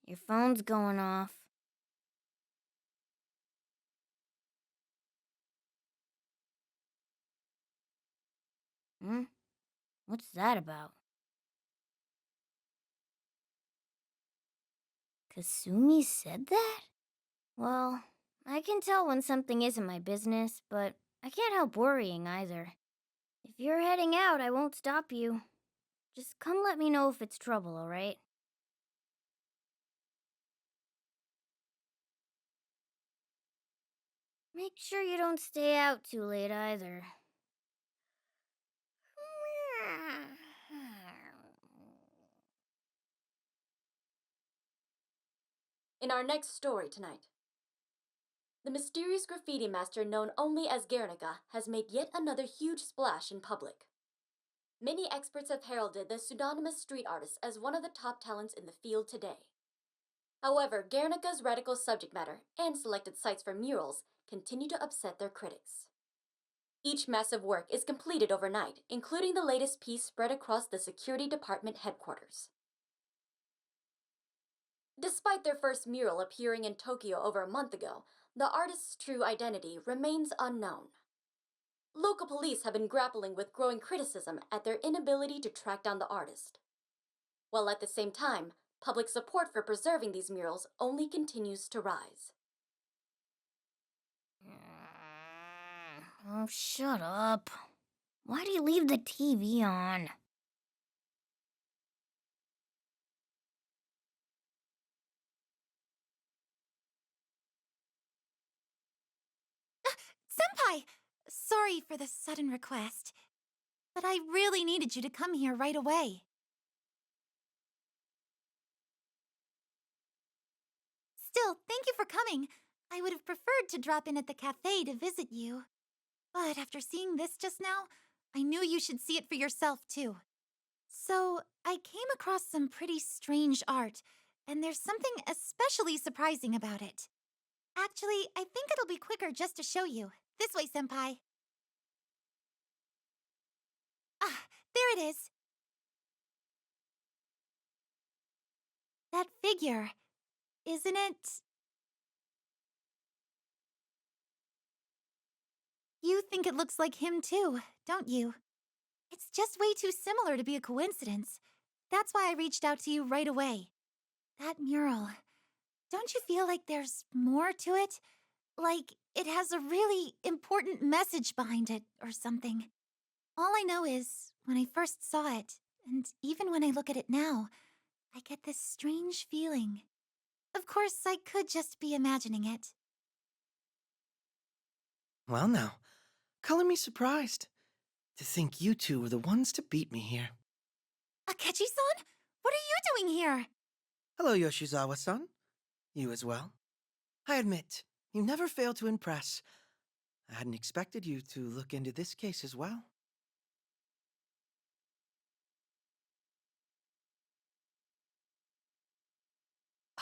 Your phone's going off. Hmm? What's that about? Kasumi said that? Well, I can tell when something isn't my business, but I can't help worrying either. If you're heading out, I won't stop you. Just come let me know if it's trouble, alright? Make sure you don't stay out too late either. In our next story tonight, the mysterious graffiti master known only as Guernica has made yet another huge splash in public. Many experts have heralded the pseudonymous street artist as one of the top talents in the field today. However, Guernica's radical subject matter and selected sites for murals continue to upset their critics. Each massive work is completed overnight, including the latest piece spread across the Security Department headquarters. Despite their first mural appearing in Tokyo over a month ago, the artist's true identity remains unknown. Local police have been grappling with growing criticism at their inability to track down the artist, while at the same time, public support for preserving these murals only continues to rise. Oh, shut up. Why do you leave the TV on? Senpai! Sorry for the sudden request, but I really needed you to come here right away. Still, thank you for coming. I would have preferred to drop in at the cafe to visit you. But after seeing this just now, I knew you should see it for yourself, too. So, I came across some pretty strange art, and there's something especially surprising about it. Actually, I think it'll be quicker just to show you. This way, Senpai. Ah, there it is. That figure, isn't it? You think it looks like him too, don't you? It's just way too similar to be a coincidence. That's why I reached out to you right away. That mural, don't you feel like there's more to it? Like it has a really important message behind it or something. All I know is, when I first saw it, and even when I look at it now, I get this strange feeling. Of course, I could just be imagining it. Well now, color me surprised. To think you two were the ones to beat me here. Akechi-san? What are you doing here? Hello, Yoshizawa-san. You as well. I admit, you never fail to impress. I hadn't expected you to look into this case as well.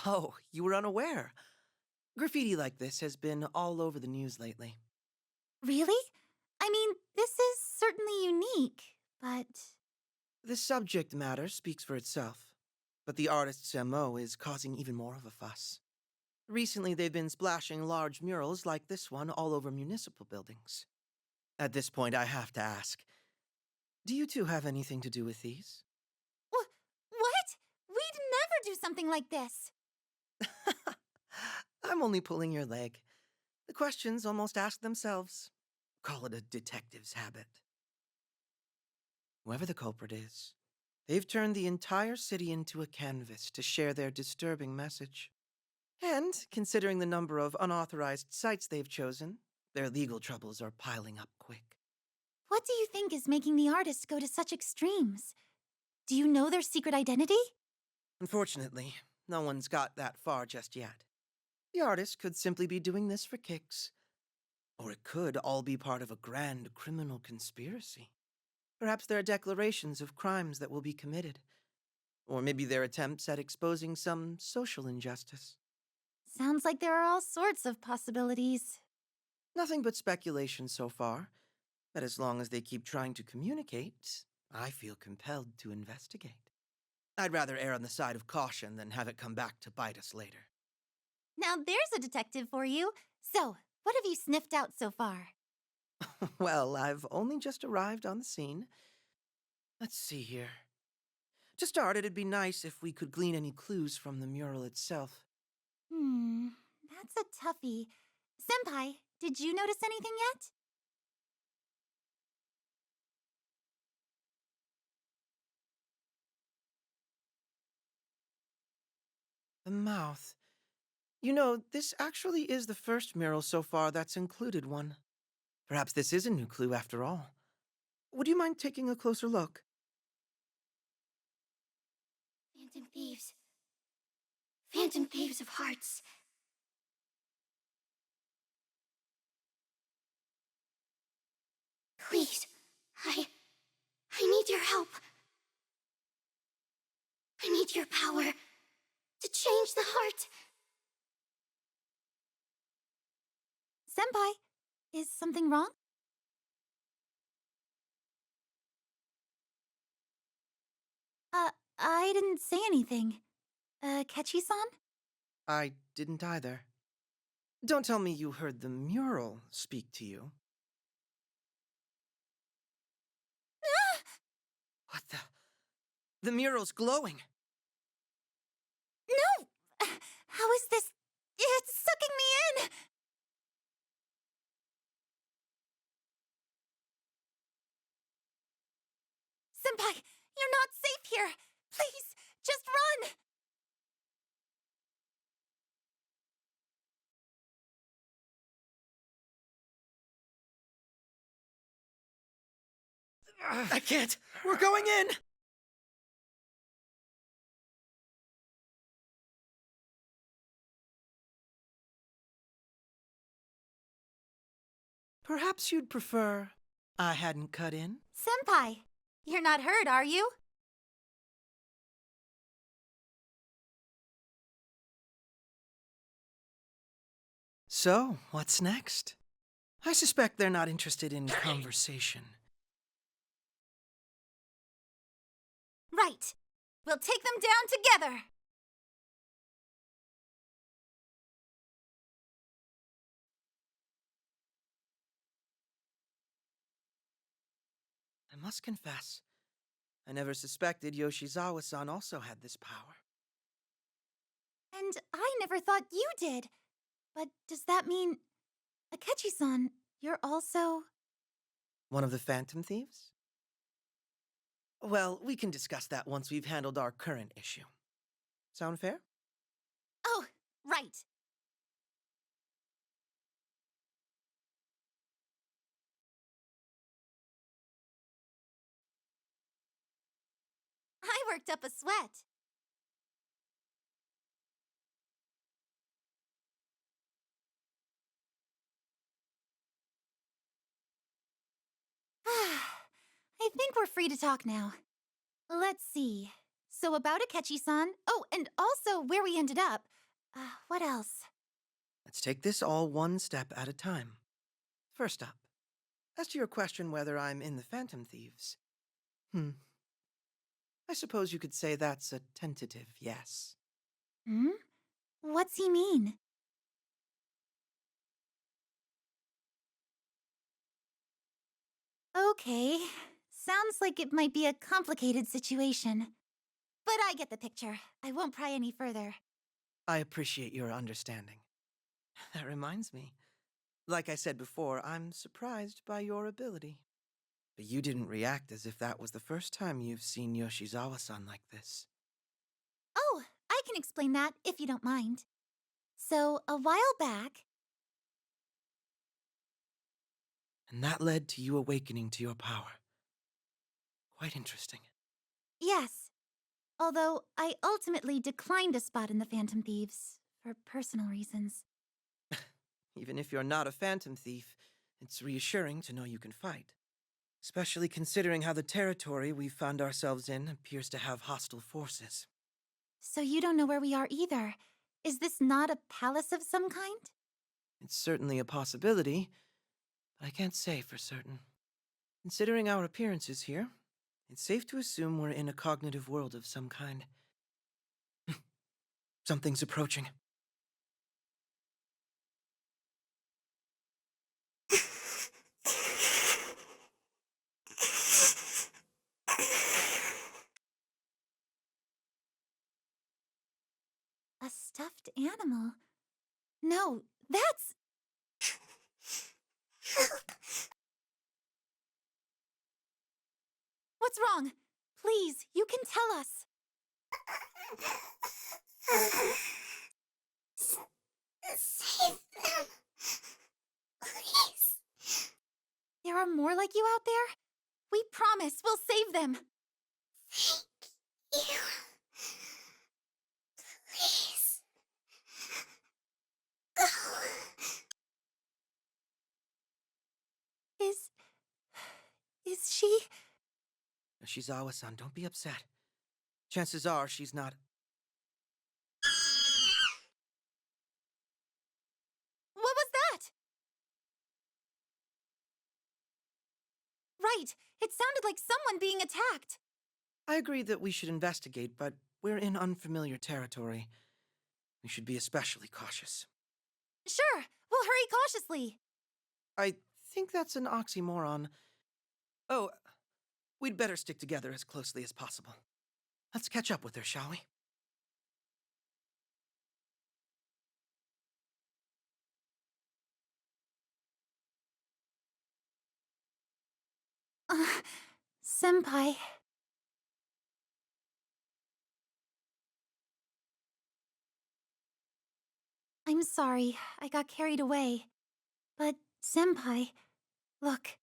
Oh, you were unaware. Graffiti like this has been all over the news lately. Really? I mean, this is certainly unique, but... The subject matter speaks for itself, but the artist's MO is causing even more of a fuss. Recently, they've been splashing large murals like this one all over municipal buildings. At this point, I have to ask, do you two have anything to do with these? What? We'd never do something like this! I'm only pulling your leg. The questions almost ask themselves. Call it a detective's habit. Whoever the culprit is, they've turned the entire city into a canvas to share their disturbing message. And, considering the number of unauthorized sites they've chosen, their legal troubles are piling up quick. What do you think is making the artist go to such extremes? Do you know their secret identity? Unfortunately, no one's got that far just yet. The artist could simply be doing this for kicks. Or it could all be part of a grand criminal conspiracy. Perhaps there are declarations of crimes that will be committed. Or maybe their attempts at exposing some social injustice. Sounds like there are all sorts of possibilities. Nothing but speculation so far. But as long as they keep trying to communicate, I feel compelled to investigate. I'd rather err on the side of caution than have it come back to bite us later. Now there's a detective for you. So, what have you sniffed out so far? Well, I've only just arrived on the scene. Let's see here. To start, it'd be nice if we could glean any clues from the mural itself. That's a toughie. Senpai, did you notice anything yet? The mouth. You know, this actually is the first mural so far that's included one. Perhaps this is a new clue after all. Would you mind taking a closer look? Phantom thieves. Phantom thieves of hearts. Please, I need your help. I need your power to change the heart. Senpai, is something wrong? I didn't say anything. Kechi-san? I didn't either. Don't tell me you heard the mural speak to you. What the? The mural's glowing! No! How is this? It's sucking me in! Senpai, you're not safe here! Please, just run! I can't! We're going in! Perhaps you'd prefer I hadn't cut in? Senpai, you're not hurt, are you? So, what's next? I suspect they're not interested in conversation. Right. We'll take them down together! I must confess, I never suspected Yoshizawa-san also had this power. And I never thought you did. But does that mean... Akechi-san, you're also... One of the Phantom Thieves? Well, we can discuss that once we've handled our current issue. Sound fair? Oh, right. I worked up a sweat. I think we're free to talk now. Let's see. So about Akechi-san. Oh, and also where we ended up. What else? Let's take this all one step at a time. First up, as to your question whether I'm in the Phantom Thieves. I suppose you could say that's a tentative yes. What's he mean? Okay. Sounds like it might be a complicated situation. But I get the picture. I won't pry any further. I appreciate your understanding. That reminds me. Like I said before, I'm surprised by your ability. But you didn't react as if that was the first time you've seen Yoshizawa-san like this. Oh, I can explain that if you don't mind. So, a while back... And that led to you awakening to your power. Quite interesting. Yes. Although I ultimately declined a spot in the Phantom Thieves for personal reasons. Even if you're not a Phantom Thief, it's reassuring to know you can fight. Especially considering how the territory we've found ourselves in appears to have hostile forces. So you don't know where we are either. Is this not a palace of some kind? It's certainly a possibility, but I can't say for certain. Considering our appearances here, It's safe to assume we're in a cognitive world of some kind. Something's approaching. A stuffed animal? No, that's... What's wrong? Please, you can tell us. Save them. Please. There are more like you out there? We promise we'll save them. Thank you. Please. Go. Is she... Shizawa-san, don't be upset. Chances are she's not. What was that? Right, it sounded like someone being attacked. I agree that we should investigate, but we're in unfamiliar territory. We should be especially cautious. Sure, we'll hurry cautiously. I think that's an oxymoron. Oh, we'd better stick together as closely as possible. Let's catch up with her, shall we? Senpai. I'm sorry, I got carried away. But, Senpai, look.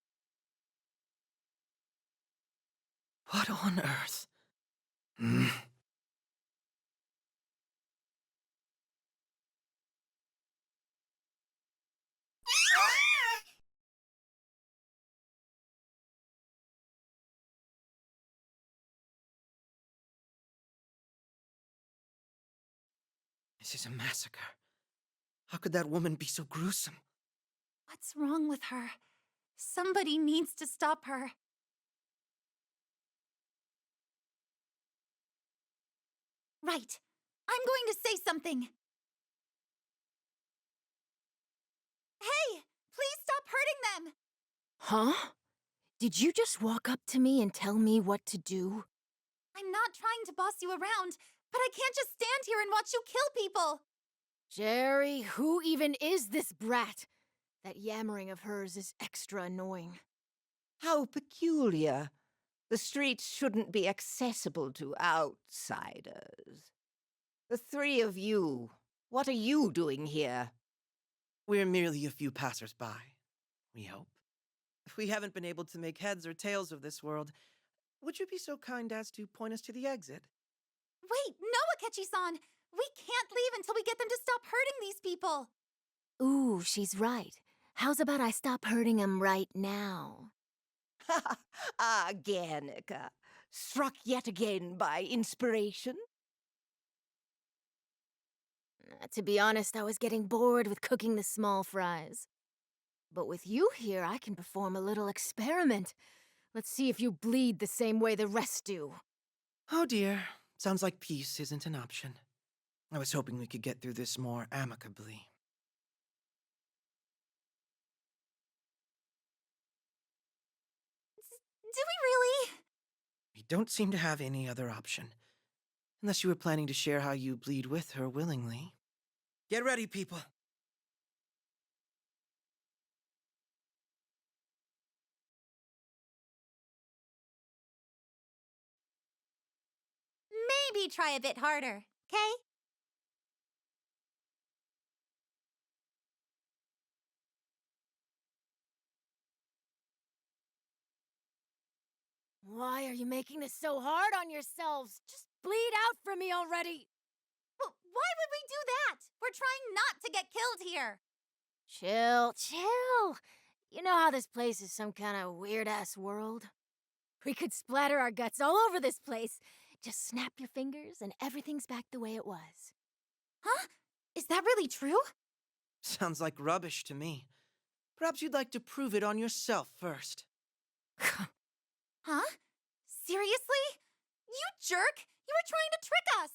What on earth? Hmm. This is a massacre. How could that woman be so gruesome? What's wrong with her? Somebody needs to stop her. Right. I'm going to say something. Hey! Please stop hurting them! Huh? Did you just walk up to me and tell me what to do? I'm not trying to boss you around, but I can't just stand here and watch you kill people! Jerry, who even is this brat? That yammering of hers is extra annoying. How peculiar. The streets shouldn't be accessible to outsiders. The three of you, what are you doing here? We're merely a few passers-by, we hope. If we haven't been able to make heads or tails of this world, would you be so kind as to point us to the exit? Wait, no, Akechi-san! We can't leave until we get them to stop hurting these people! Ooh, she's right. How's about I stop hurting him right now? Ah, Guernica. Struck yet again by inspiration? To be honest, I was getting bored with cooking the small fries. But with you here, I can perform a little experiment. Let's see if you bleed the same way the rest do. Oh dear, sounds like peace isn't an option. I was hoping we could get through this more amicably. Do we really? We don't seem to have any other option. Unless you were planning to share how you bleed with her willingly. Get ready, people! Maybe try a bit harder, okay? Why are you making this so hard on yourselves? Just bleed out for me already! Well, why would we do that? We're trying not to get killed here. Chill, chill. You know how this place is some kind of weird-ass world? We could splatter our guts all over this place. Just snap your fingers and everything's back the way it was. Huh? Is that really true? Sounds like rubbish to me. Perhaps you'd like to prove it on yourself first. Huh? Seriously? You jerk! You were trying to trick us!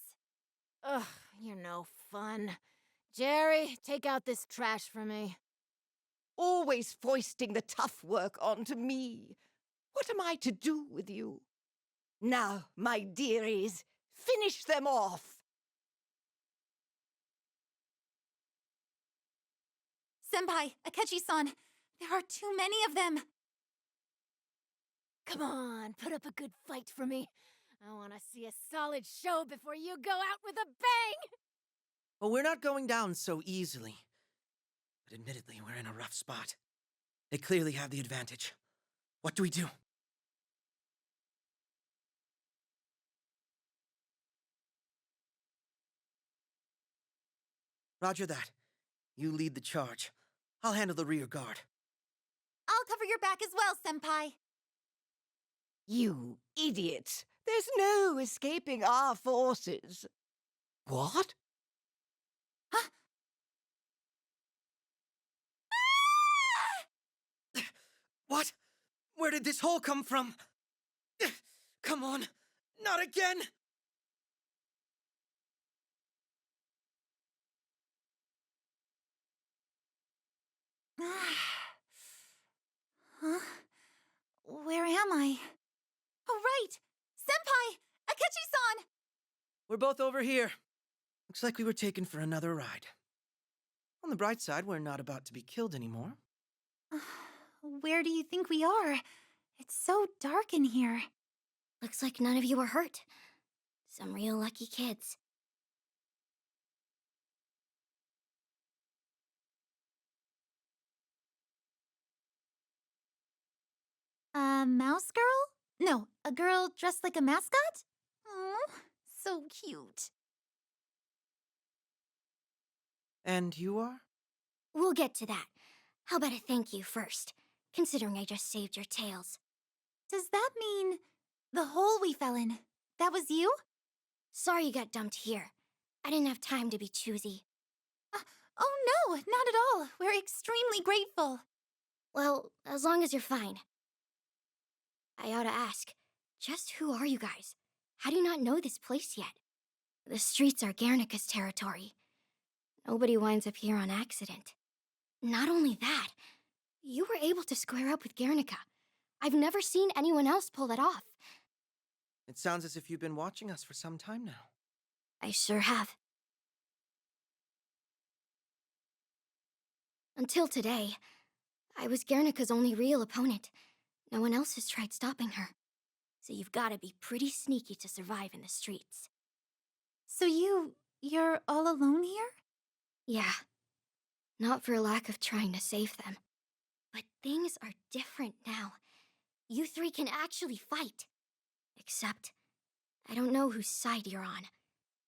Ugh, you're no fun. Jerry, take out this trash for me. Always foisting the tough work onto me. What am I to do with you? Now, my dearies, finish them off. Senpai, Akechi-san, there are too many of them. Come on, put up a good fight for me. I want to see a solid show before you go out with a bang! Well, we're not going down so easily. But admittedly, we're in a rough spot. They clearly have the advantage. What do we do? Roger that. You lead the charge. I'll handle the rear guard. I'll cover your back as well, Senpai. You idiots! There's no escaping our forces. What? Huh? What? Where did this hole come from? Come on, not again! Huh? Where am I? Oh, right! Senpai! Akechi-san! We're both over here. Looks like we were taken for another ride. On the bright side, we're not about to be killed anymore. Where do you think we are? It's so dark in here. Looks like none of you were hurt. Some real lucky kids. A mouse girl? No, a girl dressed like a mascot? Oh, so cute. And you are? We'll get to that. How about a thank you first, considering I just saved your tails. Does that mean the hole we fell in, that was you? Sorry you got dumped here. I didn't have time to be choosy. Oh no, not at all. We're extremely grateful. Well, as long as you're fine. I ought to ask, just who are you guys? How do you not know this place yet? The streets are Guernica's territory. Nobody winds up here on accident. Not only that, you were able to square up with Guernica. I've never seen anyone else pull that off. It sounds as if you've been watching us for some time now. I sure have. Until today, I was Guernica's only real opponent. No one else has tried stopping her. So you've gotta be pretty sneaky to survive in the streets. So you're all alone here? Yeah. Not for lack of trying to save them. But things are different now. You three can actually fight. Except, I don't know whose side you're on.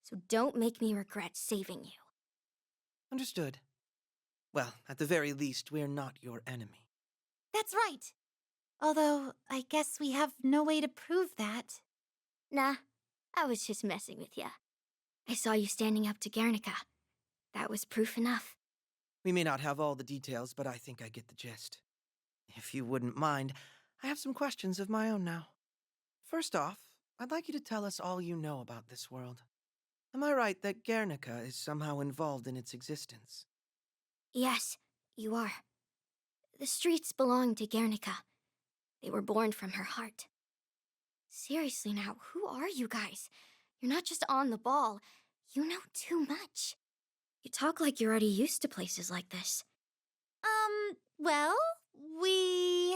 So don't make me regret saving you. Understood. Well, at the very least, we're not your enemy. That's right. Although, I guess we have no way to prove that. Nah, I was just messing with ya. I saw you standing up to Guernica. That was proof enough. We may not have all the details, but I think I get the gist. If you wouldn't mind, I have some questions of my own now. First off, I'd like you to tell us all you know about this world. Am I right that Guernica is somehow involved in its existence? Yes, you are. The streets belong to Guernica. They were born from her heart. Seriously now, who are you guys? You're not just on the ball. You know too much. You talk like you're already used to places like this. Well, we...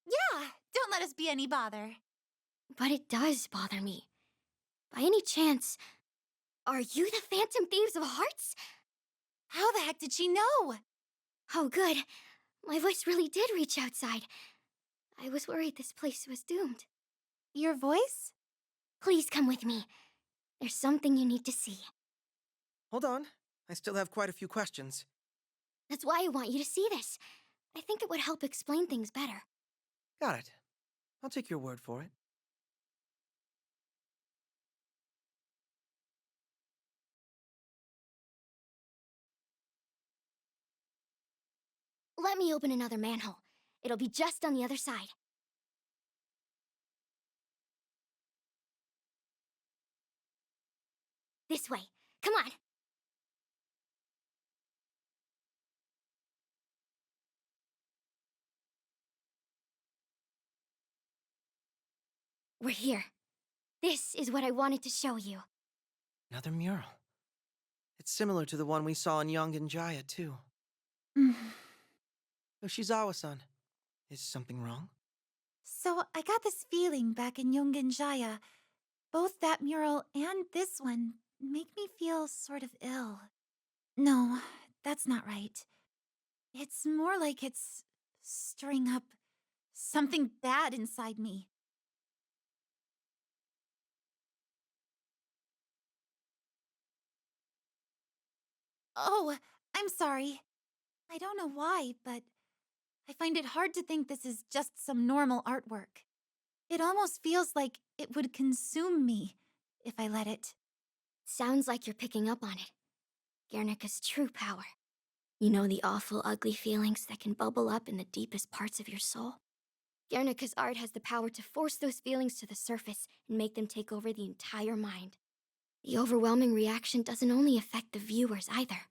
Yeah, don't let us be any bother. But it does bother me. By any chance, are you the Phantom Thieves of Hearts? How the heck did she know? Oh, good. My voice really did reach outside. I was worried this place was doomed. Your voice? Please come with me. There's something you need to see. Hold on. I still have quite a few questions. That's why I want you to see this. I think it would help explain things better. Got it. I'll take your word for it. Let me open another manhole. It'll be just on the other side. This way. Come on. We're here. This is what I wanted to show you. Another mural. It's similar to the one we saw in Yongen-Jaya, too. Yoshizawa-san, is something wrong? So I got this feeling back in Yongen-Jaya. Both that mural and this one make me feel sort of ill. No, that's not right. It's more like it's stirring up something bad inside me. Oh, I'm sorry. I don't know why, but I find it hard to think this is just some normal artwork. It almost feels like it would consume me if I let it. Sounds like you're picking up on it. Guernica's true power. You know, the awful, ugly feelings that can bubble up in the deepest parts of your soul? Guernica's art has the power to force those feelings to the surface and make them take over the entire mind. The overwhelming reaction doesn't only affect the viewers either.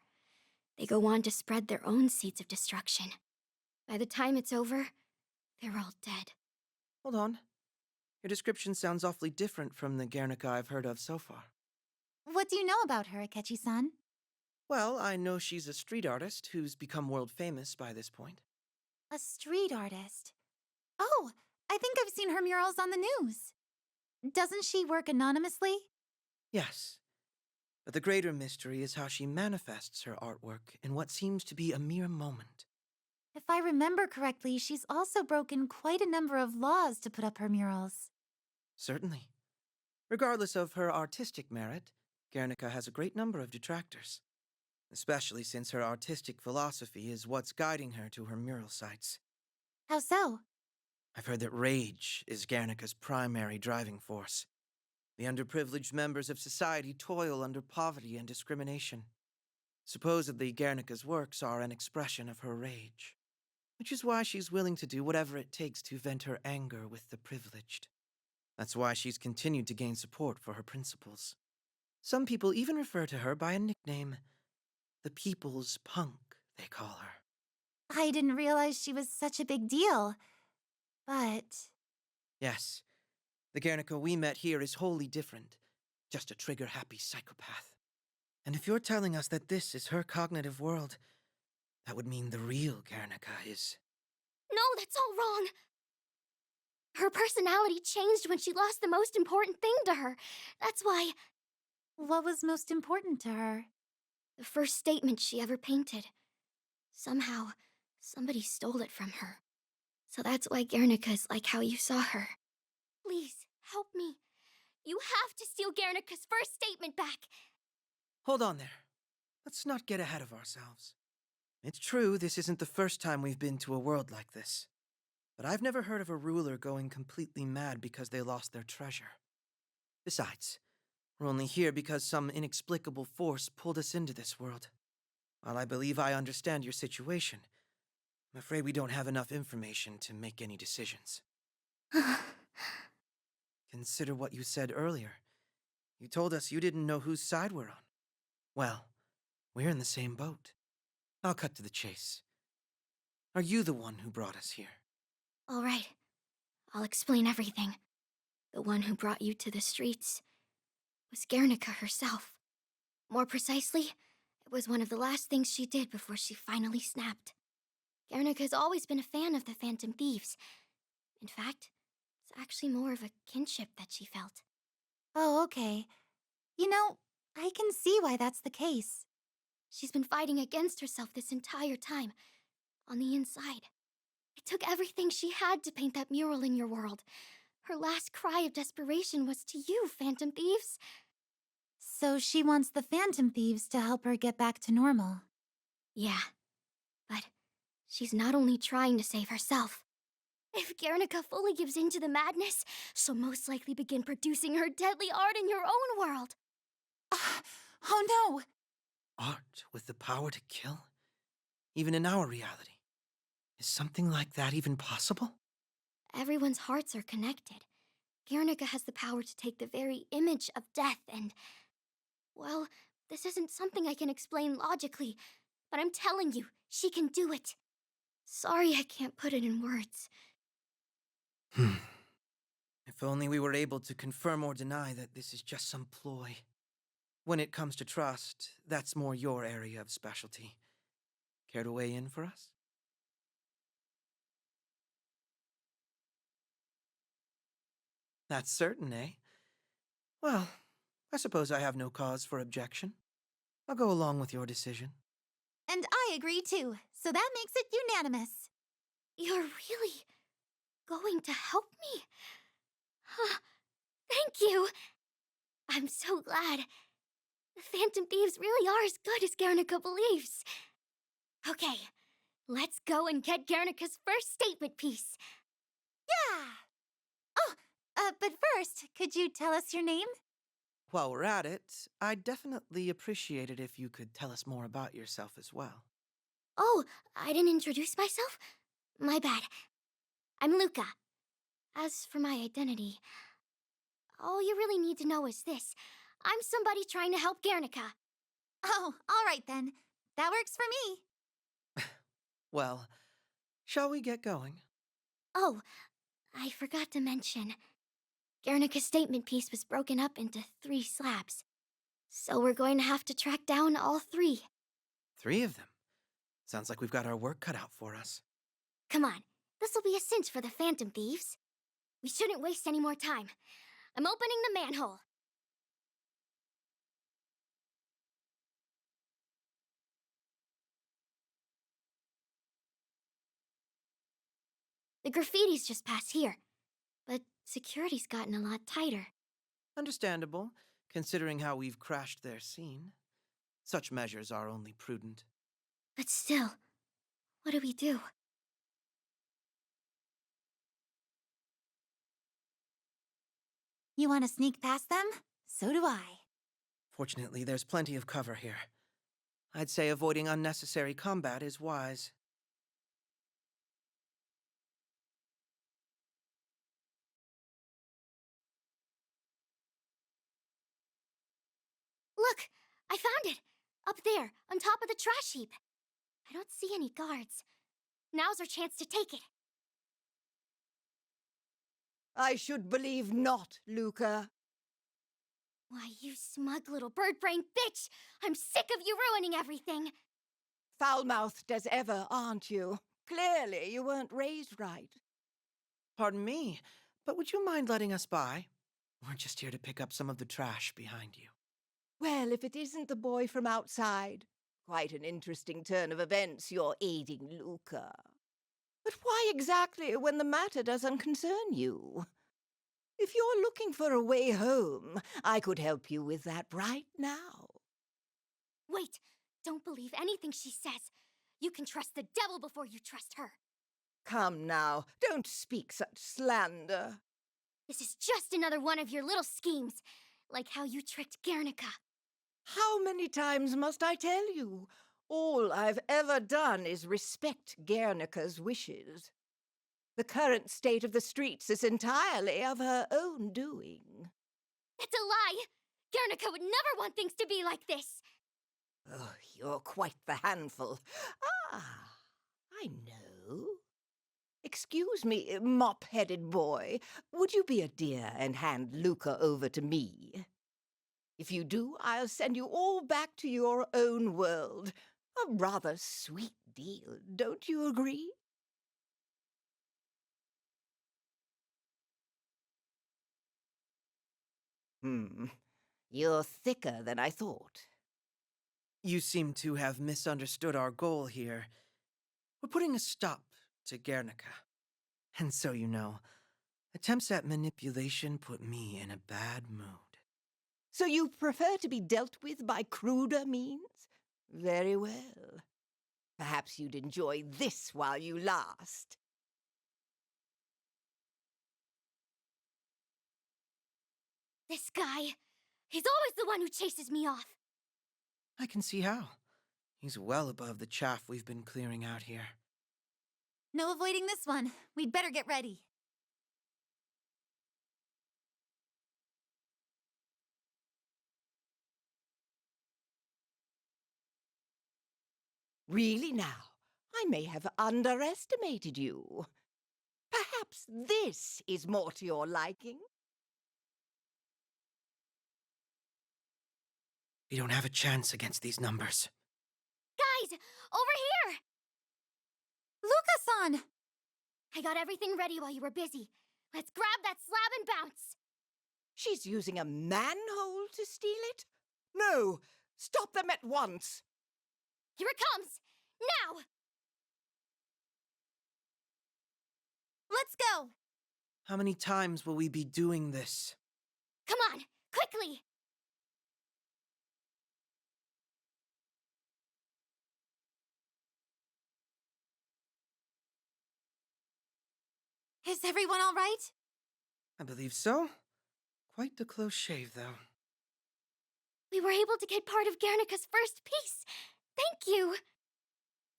They go on to spread their own seeds of destruction. By the time it's over, they're all dead. Hold on. Your description sounds awfully different from the Guernica I've heard of so far. What do you know about her, Akechi-san? Well, I know she's a street artist who's become world famous by this point. A street artist. Oh, I think I've seen her murals on the news. Doesn't she work anonymously? Yes. But the greater mystery is how she manifests her artwork in what seems to be a mere moment. If I remember correctly, she's also broken quite a number of laws to put up her murals. Certainly. Regardless of her artistic merit, Guernica has a great number of detractors. Especially since her artistic philosophy is what's guiding her to her mural sites. How so? I've heard that rage is Guernica's primary driving force. The underprivileged members of society toil under poverty and discrimination. Supposedly, Guernica's works are an expression of her rage, which is why she's willing to do whatever it takes to vent her anger with the privileged. That's why she's continued to gain support for her principles. Some people even refer to her by a nickname. The People's Punk, they call her. I didn't realize she was such a big deal. But... Yes, the Guernica we met here is wholly different. Just a trigger-happy psychopath. And if you're telling us that this is her cognitive world, that would mean the real Guernica is... No, that's all wrong! Her personality changed when she lost the most important thing to her. That's why... what was most important to her? The first statement she ever painted. Somehow, somebody stole it from her. So that's why Guernica's like how you saw her. Please, help me. You have to steal Guernica's first statement back. Hold on there. Let's not get ahead of ourselves. It's true, this isn't the first time we've been to a world like this. But I've never heard of a ruler going completely mad because they lost their treasure. Besides, we're only here because some inexplicable force pulled us into this world. While I believe I understand your situation, I'm afraid we don't have enough information to make any decisions. Consider what you said earlier. You told us you didn't know whose side we're on. Well, we're in the same boat. I'll cut to the chase. Are you the one who brought us here? All right. I'll explain everything. The one who brought you to the streets was Guernica herself. More precisely, it was one of the last things she did before she finally snapped. Guernica's always been a fan of the Phantom Thieves. In fact, it's actually more of a kinship that she felt. Oh, okay. You know, I can see why that's the case. She's been fighting against herself this entire time, on the inside. It took everything she had to paint that mural in your world. Her last cry of desperation was to you, Phantom Thieves. So she wants the Phantom Thieves to help her get back to normal. Yeah, but she's not only trying to save herself. If Guernica fully gives in to the madness, she'll most likely begin producing her deadly art in your own world. Oh no! Art with the power to kill? Even in our reality? Is something like that even possible? Everyone's hearts are connected. Guernica has the power to take the very image of death and... Well, this isn't something I can explain logically, but I'm telling you, she can do it. Sorry I can't put it in words. Hmm. If only we were able to confirm or deny that this is just some ploy. When it comes to trust, that's more your area of specialty. Care to weigh in for us? That's certain, eh? Well, I suppose I have no cause for objection. I'll go along with your decision. And I agree too, so that makes it unanimous. You're really going to help me? Thank you! I'm so glad. The Phantom Thieves really are as good as Guernica believes. Okay, let's go and get Guernica's first statement piece. Yeah! Oh, but first, could you tell us your name? While we're at it, I'd definitely appreciate it if you could tell us more about yourself as well. Oh, I didn't introduce myself? My bad. I'm Luca. As for my identity, all you really need to know is this. I'm somebody trying to help Guernica. Oh, all right then. That works for me. Well, shall we get going? Oh, I forgot to mention. Guernica's statement piece was broken up into 3 slabs. So we're going to have to track down all 3. 3 of them. Sounds like we've got our work cut out for us. Come on, this'll be a cinch for the Phantom Thieves. We shouldn't waste any more time. I'm opening the manhole. The graffiti's just past here, but security's gotten a lot tighter. Understandable, considering how we've crashed their scene. Such measures are only prudent. But still, what do we do? You want to sneak past them? So do I. Fortunately, there's plenty of cover here. I'd say avoiding unnecessary combat is wise. Look! I found it! Up there, on top of the trash heap. I don't see any guards. Now's our chance to take it. I should believe not, Luca. Why, you smug little bird-brained bitch! I'm sick of you ruining everything! Foul-mouthed as ever, aren't you? Clearly you weren't raised right. Pardon me, but would you mind letting us by? We're just here to pick up some of the trash behind you. Well, if it isn't the boy from outside. Quite an interesting turn of events you're aiding, Luca. But why exactly when the matter doesn't concern you? If you're looking for a way home, I could help you with that right now. Wait! Don't believe anything she says. You can trust the devil before you trust her. Come now, don't speak such slander. This is just another one of your little schemes. Like how you tricked Guernica. How many times must I tell you? All I've ever done is respect Guernica's wishes. The current state of the streets is entirely of her own doing. That's a lie! Guernica would never want things to be like this! Oh, you're quite the handful. Ah, I know. Excuse me, mop-headed boy. Would you be a dear and hand Luca over to me? If you do, I'll send you all back to your own world. A rather sweet deal, don't you agree? You're thicker than I thought. You seem to have misunderstood our goal here. We're putting a stop to Guernica. And so you know, attempts at manipulation put me in a bad mood. So you prefer to be dealt with by cruder means? Very well. Perhaps you'd enjoy this while you last. This guy, he's always the one who chases me off. I can see how. He's well above the chaff we've been clearing out here. No avoiding this one. We'd better get ready. Really now, I may have underestimated you. Perhaps this is more to your liking? We don't have a chance against these numbers. Guys, over here! Luca-san! I got everything ready while you were busy. Let's grab that slab and bounce. She's using a manhole to steal it? No! Stop them at once! Here it comes! Now! Let's go! How many times will we be doing this? Come on, quickly! Is everyone all right? I believe so. Quite the close shave, though. We were able to get part of Guernica's first piece. Thank you.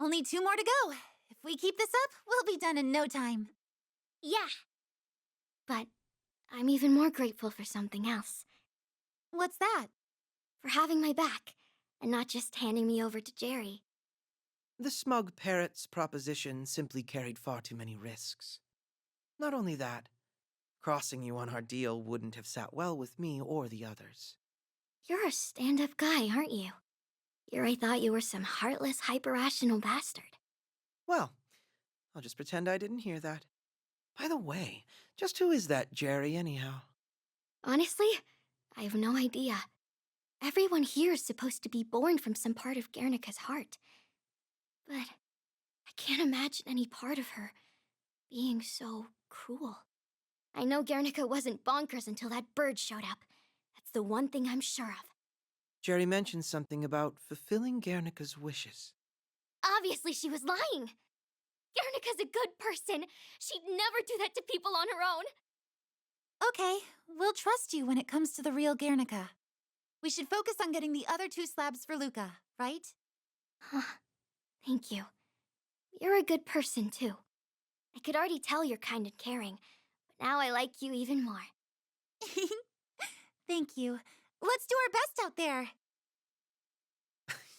Only 2 more to go. If we keep this up, we'll be done in no time. Yeah. But I'm even more grateful for something else. What's that? For having my back, and not just handing me over to Jerry. The smug parrot's proposition simply carried far too many risks. Not only that, crossing you on our deal wouldn't have sat well with me or the others. You're a stand-up guy, aren't you? Here I thought you were some heartless, hyper-rational bastard. Well, I'll just pretend I didn't hear that. By the way, just who is that Jerry, anyhow? Honestly, I have no idea. Everyone here is supposed to be born from some part of Guernica's heart. But I can't imagine any part of her being so cruel. I know Guernica wasn't bonkers until that bird showed up. That's the one thing I'm sure of. Jerry mentioned something about fulfilling Guernica's wishes. Obviously she was lying. Guernica's a good person. She'd never do that to people on her own. Okay, we'll trust you when it comes to the real Guernica. We should focus on getting the other 2 slabs for Luca, right? Thank you. You're a good person, too. I could already tell you're kind and caring, but now I like you even more. Thank you. Let's do our best out there.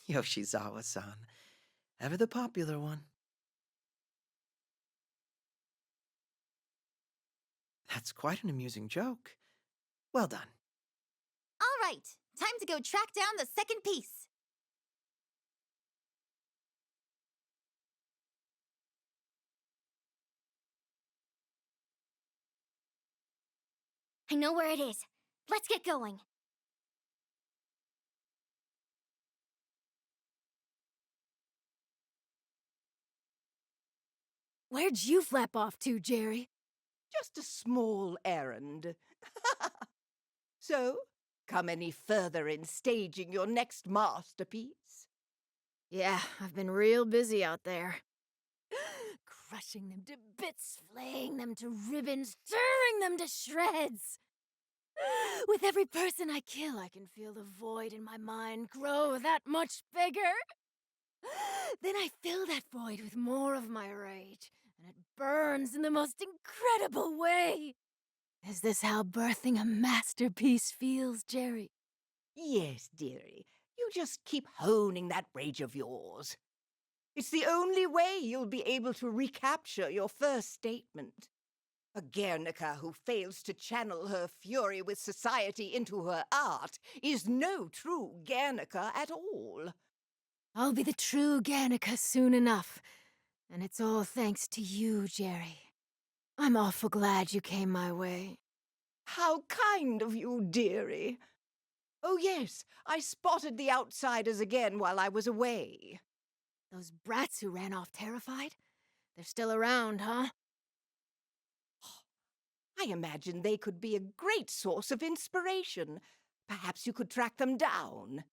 Yoshizawa-san. Ever the popular one. That's quite an amusing joke. Well done. All right, time to go track down the second piece. I know where it is. Let's get going. Where'd you flap off to, Jerry? Just a small errand. So, come any further in staging your next masterpiece? Yeah, I've been real busy out there. Crushing them to bits, flaying them to ribbons, tearing them to shreds. With every person I kill, I can feel the void in my mind grow that much bigger. Then I fill that void with more of my rage, and it burns in the most incredible way. Is this how birthing a masterpiece feels, Jerry? Yes, dearie. You just keep honing that rage of yours. It's the only way you'll be able to recapture your first statement. A Guernica who fails to channel her fury with society into her art is no true Guernica at all. I'll be the true Guernica soon enough, and it's all thanks to you, Jerry. I'm awful glad you came my way. How kind of you, dearie. Oh yes, I spotted the outsiders again while I was away. Those brats who ran off terrified? They're still around, huh? I imagine they could be a great source of inspiration. Perhaps you could track them down.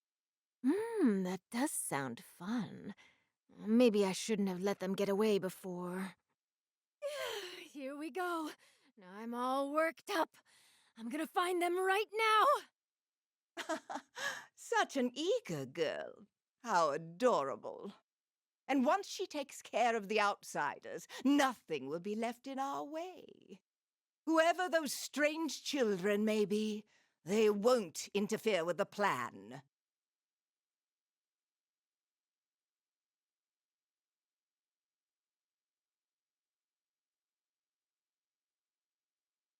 That does sound fun. Maybe I shouldn't have let them get away before. Here we go. Now I'm all worked up. I'm gonna find them right now. Such an eager girl. How adorable. And once she takes care of the outsiders, nothing will be left in our way. Whoever those strange children may be, they won't interfere with the plan.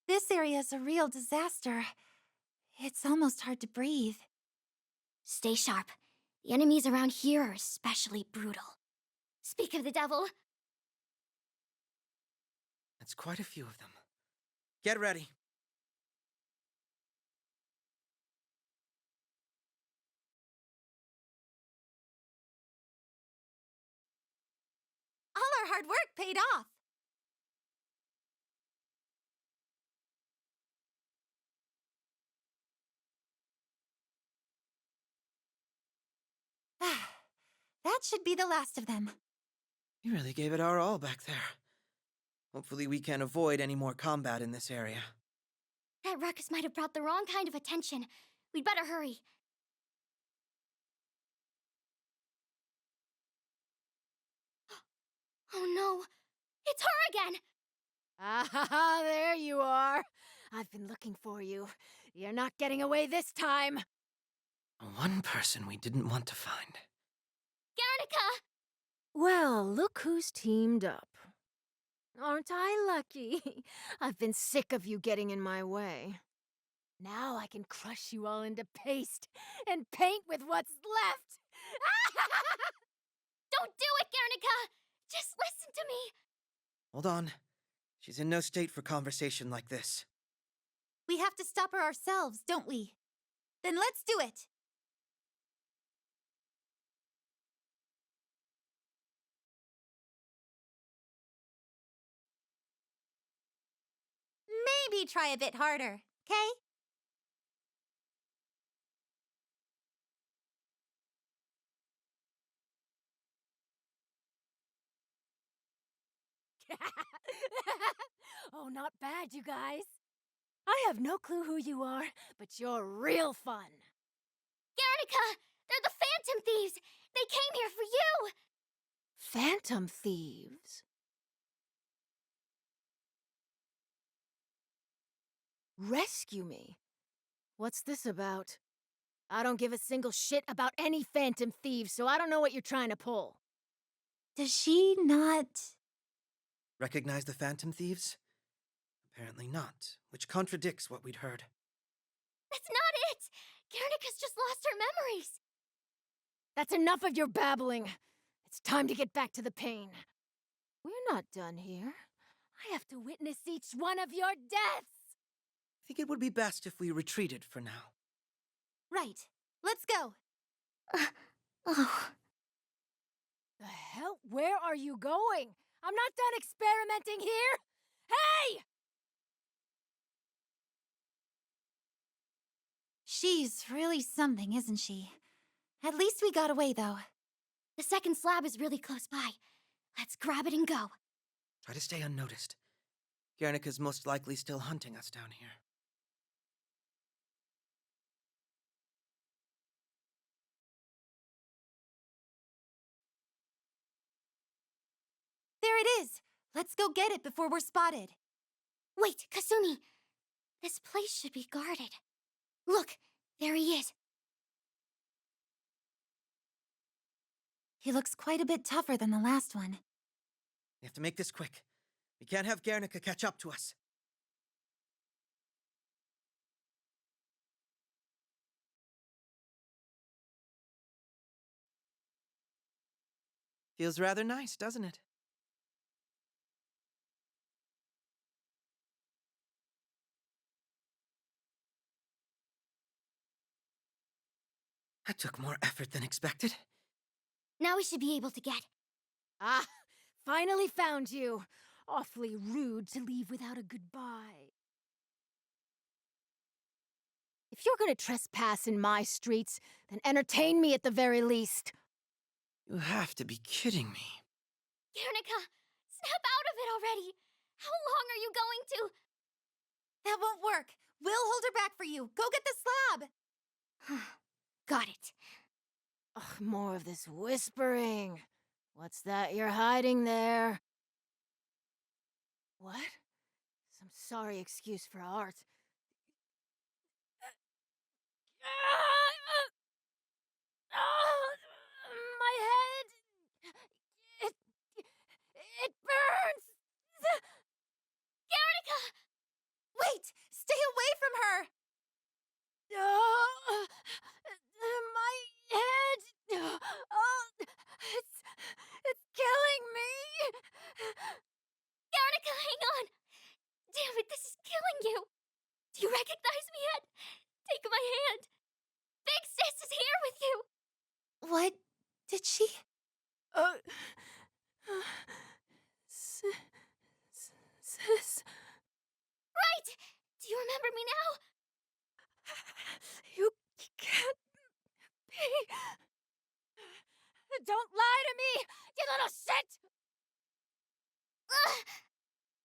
This area's a real disaster. It's almost hard to breathe. Stay sharp. The enemies around here are especially brutal. Speak of the devil. That's quite a few of them. Get ready. All our hard work paid off. That should be the last of them. You really gave it our all back there. Hopefully we can avoid any more combat in this area. That ruckus might have brought the wrong kind of attention. We'd better hurry. Oh no! It's her again! Ah, there you are. I've been looking for you. You're not getting away this time. One person we didn't want to find. Guernica! Well, look who's teamed up. Aren't I lucky? I've been sick of you getting in my way. Now I can crush you all into paste and paint with what's left. Don't do it, Guernica! Just listen to me! Hold on. She's in no state for conversation like this. We have to stop her ourselves, don't we? Then let's do it! Maybe try a bit harder, okay? Oh, not bad, you guys. I have no clue who you are, but you're real fun. Guernica! They're the Phantom Thieves! They came here for you! Phantom thieves? Rescue me? What's this about? I don't give a single shit about any phantom thieves, so I don't know what you're trying to pull. Does she not... Recognize the Phantom Thieves? Apparently not, which contradicts what we'd heard. That's not it! Guernica's just lost her memories! That's enough of your babbling. It's time to get back to the pain. We're not done here. I have to witness each one of your deaths! I think it would be best if we retreated for now. Right. Let's go. Oh. The hell? Where are you going? I'm not done experimenting here! Hey! She's really something, isn't she? At least we got away, though. The second slab is really close by. Let's grab it and go. Try to stay unnoticed. Guernica's most likely still hunting us down here. There it is! Let's go get it before we're spotted. Wait, Kasumi! This place should be guarded. Look, there he is. He looks quite a bit tougher than the last one. We have to make this quick. We can't have Guernica catch up to us. Feels rather nice, doesn't it? That took more effort than expected. Now we should be able to get... Ah, finally found you. Awfully rude to leave without a goodbye. If you're gonna trespass in my streets, then entertain me at the very least. You have to be kidding me. Guernica, snap out of it already! How long are you going to... That won't work. We'll hold her back for you. Go get the slab. Got it. Ugh, more of this whispering. What's that you're hiding there? What? Some sorry excuse for art. My head! It, it burns! Garnica! Wait! Stay away from her! Oh, my head! Oh, it's killing me! Garnica, hang on! Damn it, this is killing you! Do you recognize me yet? Take my hand! Big Sis is here with you! What did she? Uh, Sis. Right! Do you remember me now? You can't be. Don't lie to me, you little shit!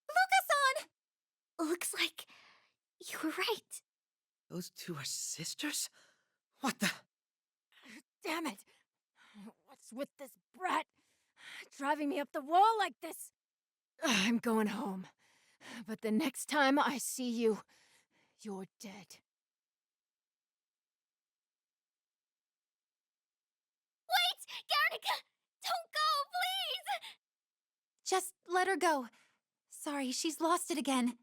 Lucas-san! Looks like you were right. Those two are sisters? What the? Damn it! What's with this brat? Driving me up the wall like this? I'm going home. But the next time I see you, you're dead. Wait! Garnica! Don't go, please! Just let her go. Sorry, she's lost it again.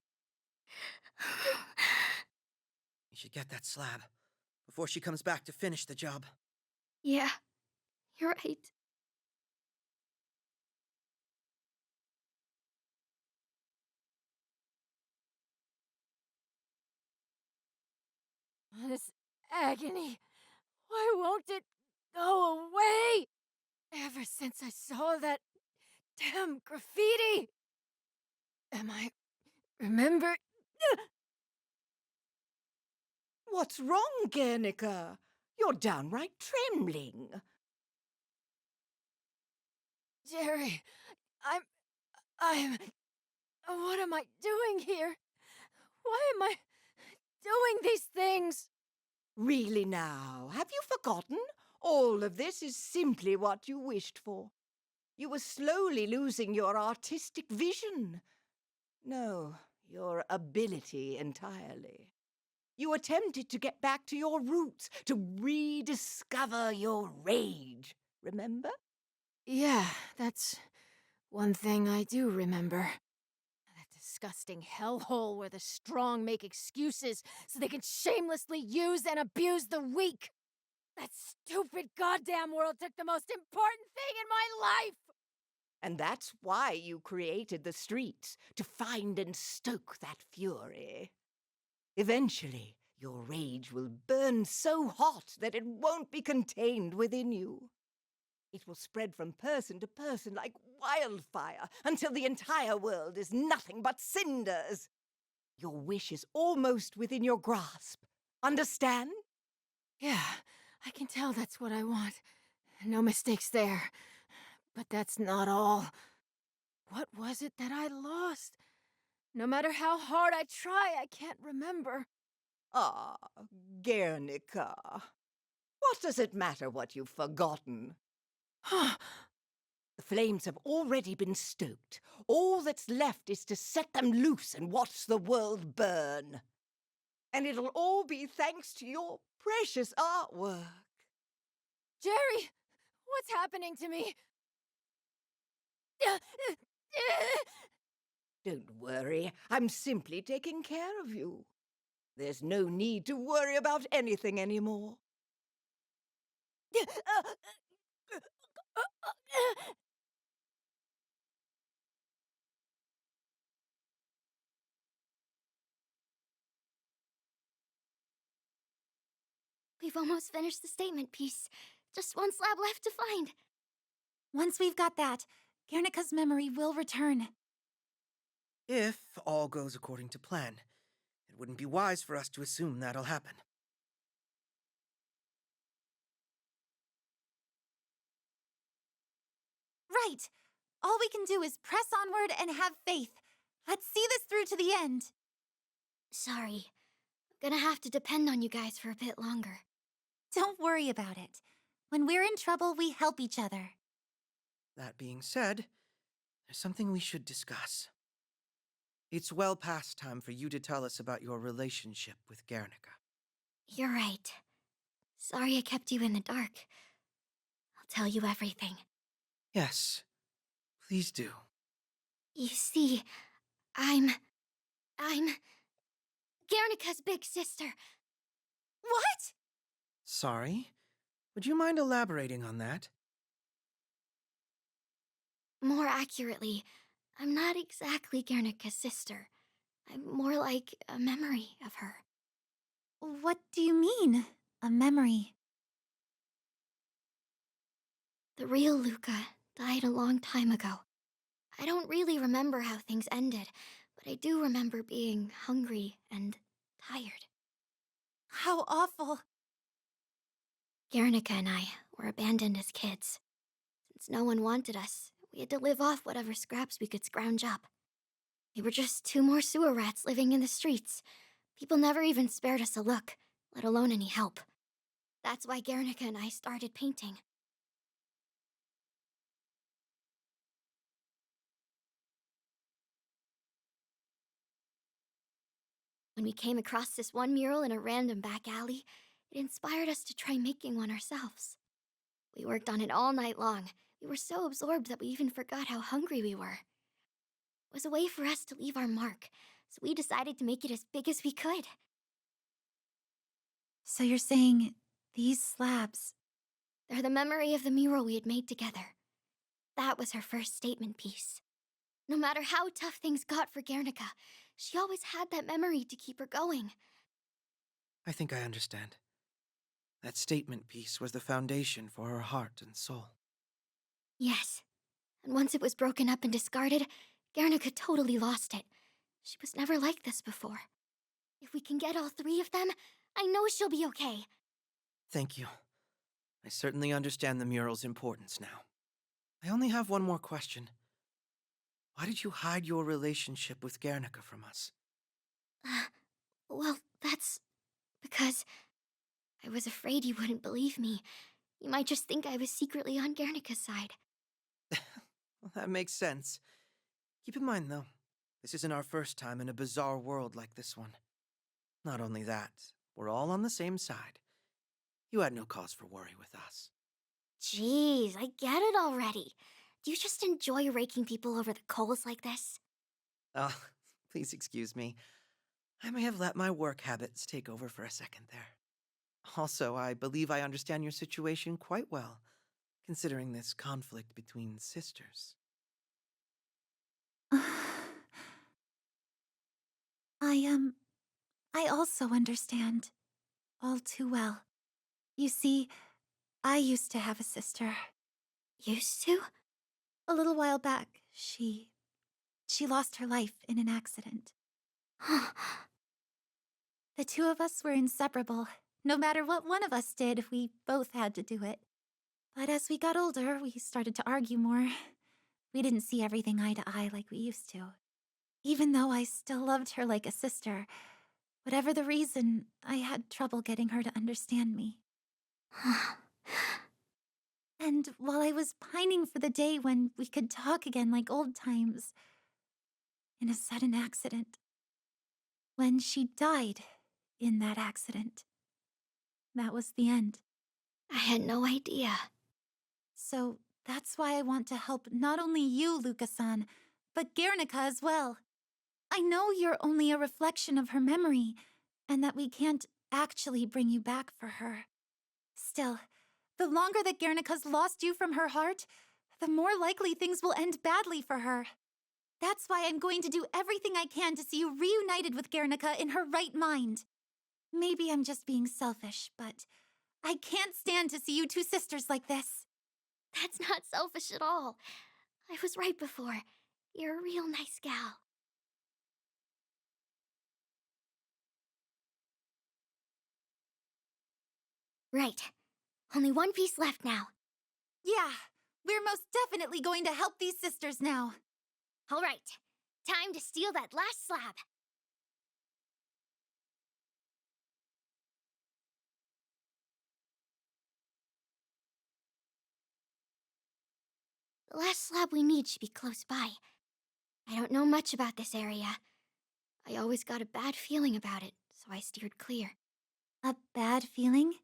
You should get that slab before she comes back to finish the job. Yeah, you're right. This agony. Why won't it go away? Ever since I saw that damn graffiti. Am I remember? What's wrong, Guernica? You're downright trembling. Jerry, I'm. What am I doing here? Why am I doing these things? Really now, have you forgotten? All of this is simply what you wished for. You were slowly losing your artistic vision. No, your ability entirely. You attempted to get back to your roots, to rediscover your rage. Remember? Yeah, that's one thing I do remember. That disgusting hellhole where the strong make excuses so they can shamelessly use and abuse the weak. That stupid goddamn world took the most important thing in my life! And that's why you created the streets, to find and stoke that fury. Eventually, your rage will burn so hot that it won't be contained within you. It will spread from person to person like wildfire until the entire world is nothing but cinders. Your wish is almost within your grasp. Understand? Yeah, I can tell that's what I want. No mistakes there. But that's not all. What was it that I lost? No matter how hard I try, I can't remember. Ah, Guernica. What does it matter what you've forgotten? The flames have already been stoked. All that's left is to set them loose and watch the world burn. And it'll all be thanks to your precious artwork. Jerry, what's happening to me? Don't worry, I'm simply taking care of you. There's no need to worry about anything anymore. We've almost finished the statement piece. Just one slab left to find. Once we've got that, Guernica's memory will return. If all goes according to plan, it wouldn't be wise for us to assume that'll happen. Right! All we can do is press onward and have faith. Let's see this through to the end. Sorry. I'm gonna have to depend on you guys for a bit longer. Don't worry about it. When we're in trouble, we help each other. That being said, there's something we should discuss. It's well past time for you to tell us about your relationship with Guernica. You're right. Sorry I kept you in the dark. I'll tell you everything. Yes, please do. You see, I'm Guernica's big sister. What? Sorry? Would you mind elaborating on that? More accurately, I'm not exactly Guernica's sister. I'm more like a memory of her. What do you mean? A memory? The real Luca died a long time ago. I don't really remember how things ended, but I do remember being hungry and tired. How awful. Guernica and I were abandoned as kids. Since no one wanted us, we had to live off whatever scraps we could scrounge up. We were just two more sewer rats living in the streets. People never even spared us a look, let alone any help. That's why Guernica and I started painting. When we came across this one mural in a random back alley, it inspired us to try making one ourselves. We worked on it all night long. We were so absorbed that we even forgot how hungry we were. It was a way for us to leave our mark, so we decided to make it as big as we could. So you're saying these slabs... They're the memory of the mural we had made together. That was her first statement piece. No matter how tough things got for Guernica, she always had that memory to keep her going. I think I understand. That statement piece was the foundation for her heart and soul. Yes. And once it was broken up and discarded, Guernica totally lost it. She was never like this before. If we can get all three of them, I know she'll be okay. Thank you. I certainly understand the mural's importance now. I only have one more question. Why did you hide your relationship with Guernica from us? Well, that's because I was afraid you wouldn't believe me. You might just think I was secretly on Guernica's side. Well, that makes sense. Keep in mind, though, this isn't our first time in a bizarre world like this one. Not only that, we're all on the same side. You had no cause for worry with us. Jeez, I get it already. Do you just enjoy raking people over the coals like this? Oh, please excuse me. I may have let my work habits take over for a second there. Also, I believe I understand your situation quite well, considering this conflict between sisters. I also understand. All too well. You see, I used to have a sister. Used to? A little while back, she lost her life in an accident. The two of us were inseparable. No matter what one of us did, we both had to do it. But as we got older, we started to argue more. We didn't see everything eye to eye like we used to. Even though I still loved her like a sister, whatever the reason, I had trouble getting her to understand me. And while I was pining for the day when we could talk again like old times, in a sudden accident, when she died in that accident, that was the end. I had no idea. So that's why I want to help not only you, Luca-san, but Guernica as well. I know you're only a reflection of her memory, and that we can't actually bring you back for her. Still, the longer that Guernica's lost you from her heart, the more likely things will end badly for her. That's why I'm going to do everything I can to see you reunited with Guernica in her right mind. Maybe I'm just being selfish, but I can't stand to see you two sisters like this. That's not selfish at all. I was right before. You're a real nice gal. Right. Only one piece left now. Yeah, we're most definitely going to help these sisters now. All right. Time to steal that last slab. The last slab we need should be close by. I don't know much about this area. I always got a bad feeling about it, so I steered clear. A bad feeling?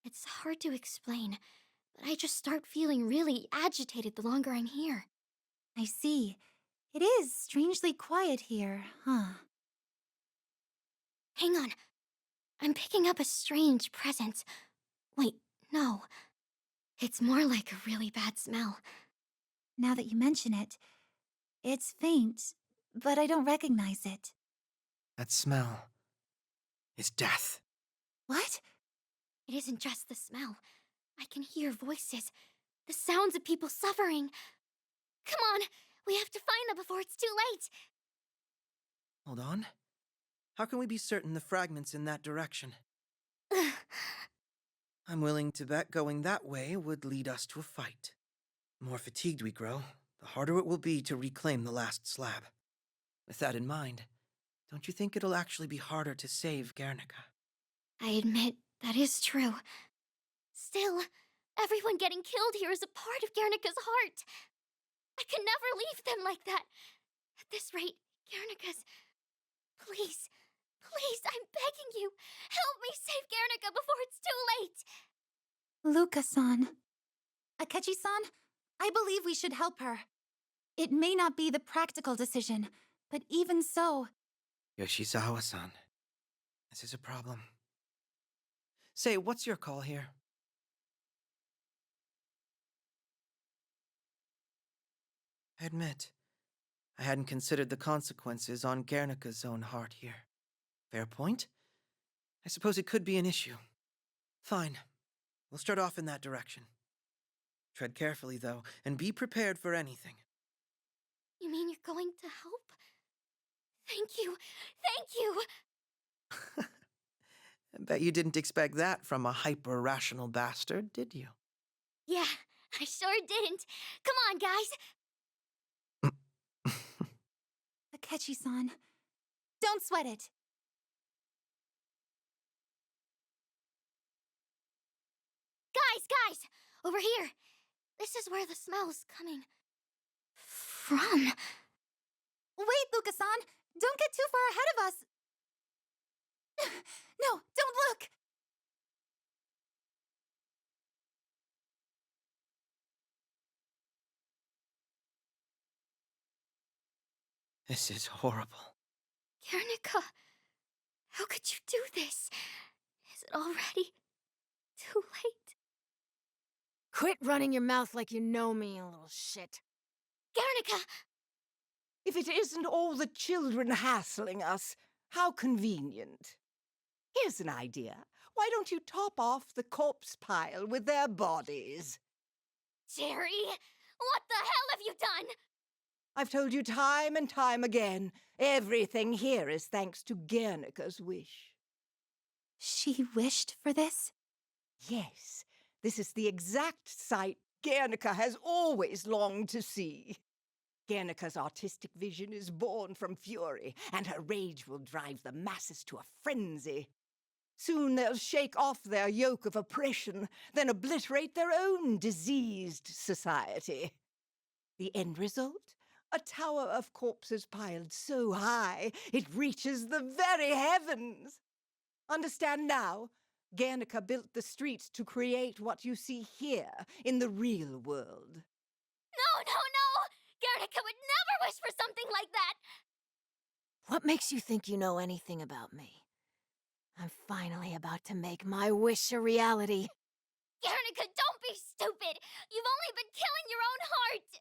It's hard to explain, but I just start feeling really agitated the longer I'm here. I see. It is strangely quiet here, huh? Hang on. I'm picking up a strange presence. Wait, no. It's more like a really bad smell. Now that you mention it, it's faint, but I don't recognize it. That smell is death. What? It isn't just the smell. I can hear voices, the sounds of people suffering. Come on, we have to find them before it's too late. Hold on. How can we be certain the fragment's in that direction? I'm willing to bet going that way would lead us to a fight. The more fatigued we grow, the harder it will be to reclaim the last slab. With that in mind, don't you think it'll actually be harder to save Guernica? I admit, that is true. Still, everyone getting killed here is a part of Guernica's heart. I can never leave them like that. At this rate, Guernica's... Please, please, I'm begging you. Help me save Guernica before it's too late. Luca-san. Akechi-san, I believe we should help her. It may not be the practical decision, but even so... Yoshizawa-san, this is a problem. Say, what's your call here? I admit, I hadn't considered the consequences on Guernica's own heart here. Fair point. I suppose it could be an issue. Fine. We'll start off in that direction. Tread carefully, though, and be prepared for anything. You mean you're going to help? Thank you. Thank you. I bet you didn't expect that from a hyper-rational bastard, did you? Yeah, I sure didn't. Come on, guys. Akechi-san, don't sweat it. Guys! Over here. This is where the smell's coming from. Wait, Luca-san! Don't get too far ahead of us! No, don't look! This is horrible. Guernica, how could you do this? Is it already too late? Quit running your mouth like you know me, you little shit. Guernica! If it isn't all the children hassling us, how convenient. Here's an idea. Why don't you top off the corpse pile with their bodies? Jerry, what the hell have you done? I've told you time and time again, everything here is thanks to Guernica's wish. She wished for this? Yes, this is the exact sight Guernica has always longed to see. Guernica's artistic vision is born from fury, and her rage will drive the masses to a frenzy. Soon they'll shake off their yoke of oppression, then obliterate their own diseased society. The end result? A tower of corpses piled so high it reaches the very heavens. Understand now? Guernica built the streets to create what you see here in the real world. No! Guernica would never wish for something like that! What makes you think you know anything about me? I'm finally about to make my wish a reality. Guernica, don't be stupid! You've only been killing your own heart!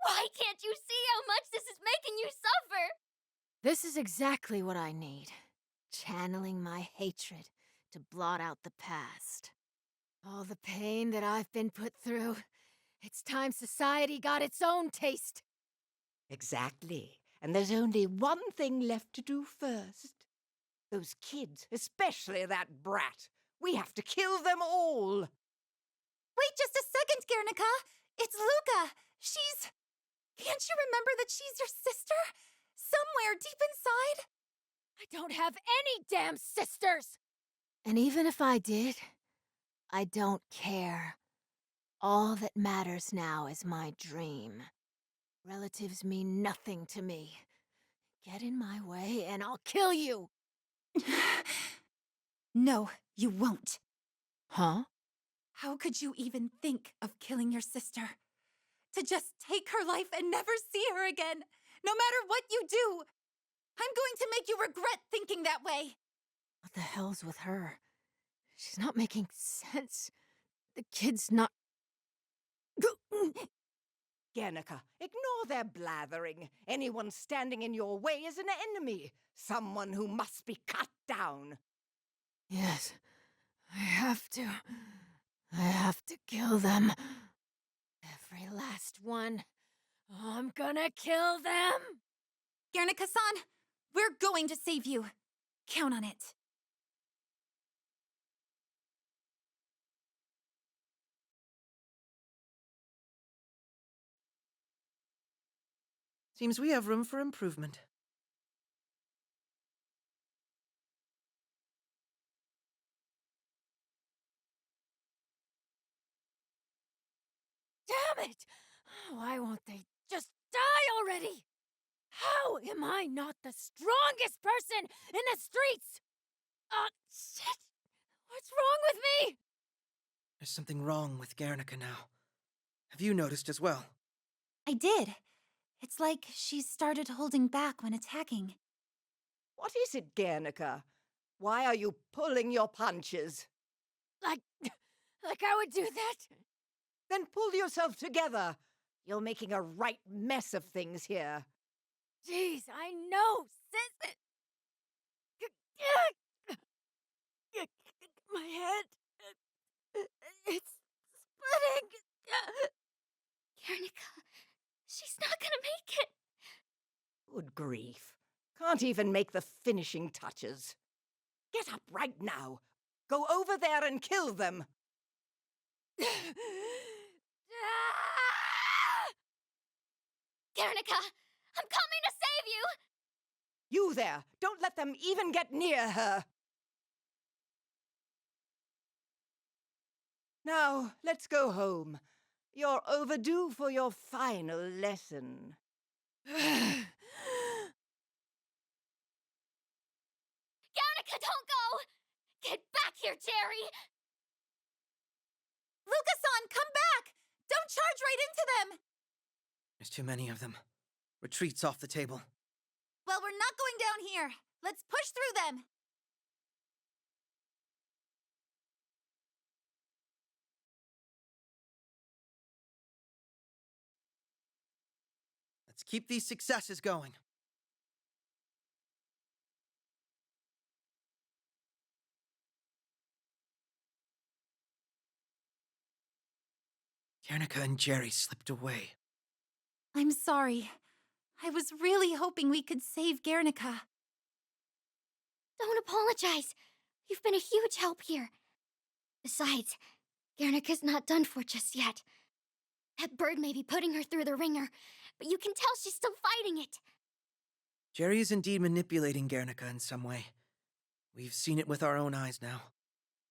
Why can't you see how much this is making you suffer? This is exactly what I need. Channeling my hatred to blot out the past. All the pain that I've been put through. It's time society got its own taste. Exactly. And there's only one thing left to do first. Those kids, especially that brat. We have to kill them all. Wait just a second, Guernica! It's Luca! She's... Can't you remember that she's your sister? Somewhere deep inside? I don't have any damn sisters! And even if I did, I don't care. All that matters now is my dream. Relatives mean nothing to me. Get in my way and I'll kill you! No, you won't. Huh? How could you even think of killing your sister? To just take her life and never see her again, no matter what you do. I'm going to make you regret thinking that way. What the hell's with her? She's not making sense. The kid's not... Guernica, ignore their blathering. Anyone standing in your way is an enemy. Someone who must be cut down. Yes, I have to. I have to kill them. Every last one. I'm gonna kill them! Guernica-san, we're going to save you. Count on it. Seems we have room for improvement. Damn it! Why won't they just die already? How am I not the strongest person in the streets? Shit! What's wrong with me? There's something wrong with Guernica now. Have you noticed as well? I did. It's like she started holding back when attacking. What is it, Guernica? Why are you pulling your punches? Like I would do that? Then pull yourself together. You're making a right mess of things here. Jeez, I know, sis. My head. It's splitting. Guernica, she's not gonna make it. Good grief. Can't even make the finishing touches. Get up right now. Go over there and kill them. Guernica, I'm coming to save you! You there, don't let them even get near her. Now, let's go home. You're overdue for your final lesson. Guernica, don't go! Get back here, Jerry! Luca-san, come back! Don't charge right into them! There's too many of them. Retreat's off the table. Well, we're not going down here. Let's push through them. Let's keep these successes going. Guernica and Jerry slipped away. I'm sorry. I was really hoping we could save Guernica. Don't apologize. You've been a huge help here. Besides, Guernica's not done for just yet. That bird may be putting her through the ringer, but you can tell she's still fighting it. Jerry is indeed manipulating Guernica in some way. We've seen it with our own eyes now.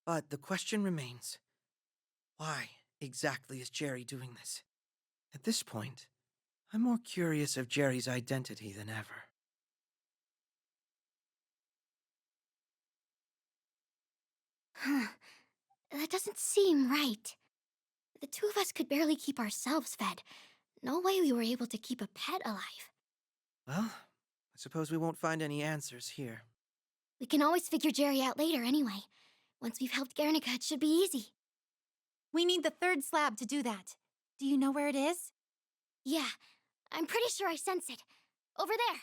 But the question remains, why exactly is Jerry doing this? At this point, I'm more curious of Jerry's identity than ever. Huh. That doesn't seem right. The two of us could barely keep ourselves fed. No way we were able to keep a pet alive. Well, I suppose we won't find any answers here. We can always figure Jerry out later anyway. Once we've helped Guernica, it should be easy. We need the third slab to do that. Do you know where it is? Yeah, I'm pretty sure I sense it. Over there.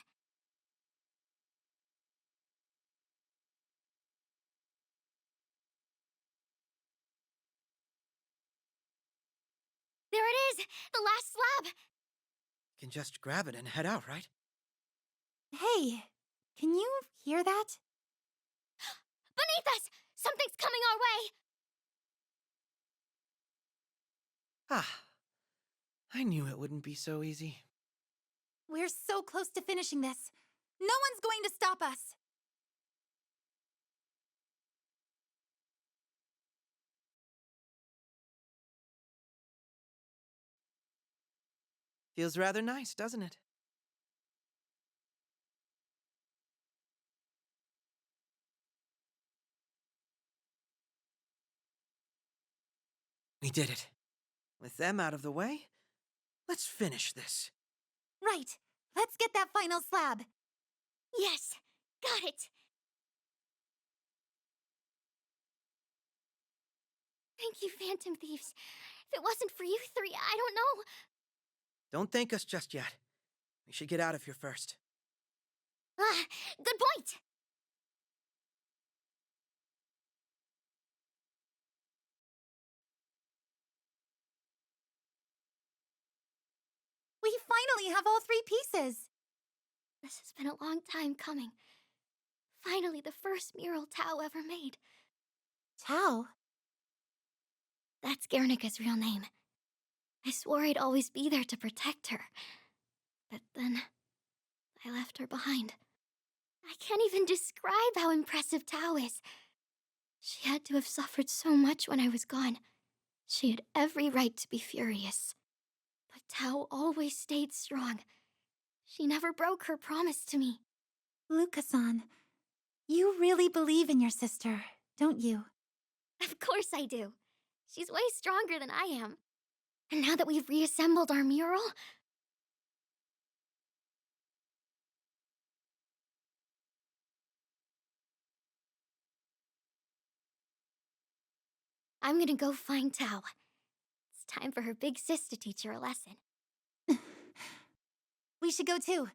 There it is! The last slab! You can just grab it and head out, right? Hey, can you hear that? Beneath us! Something's coming our way! Ah, I knew it wouldn't be so easy. We're so close to finishing this. No one's going to stop us. Feels rather nice, doesn't it? We did it. With them out of the way, let's finish this. Right. Let's get that final slab. Yes, got it. Thank you, Phantom Thieves. If it wasn't for you three, I don't know. Don't thank us just yet. We should get out of here first. Ah, good point. We finally have all 3 pieces. This has been a long time coming. Finally, the first mural Tao ever made. Tao? That's Guernica's real name. I swore I'd always be there to protect her. But then, I left her behind. I can't even describe how impressive Tao is. She had to have suffered so much when I was gone. She had every right to be furious. But Tao always stayed strong. She never broke her promise to me. Luca-san, you really believe in your sister, don't you? Of course I do. She's way stronger than I am. And now that we've reassembled our mural, I'm gonna go find Tao. It's time for her big sis to teach her a lesson. We should go too.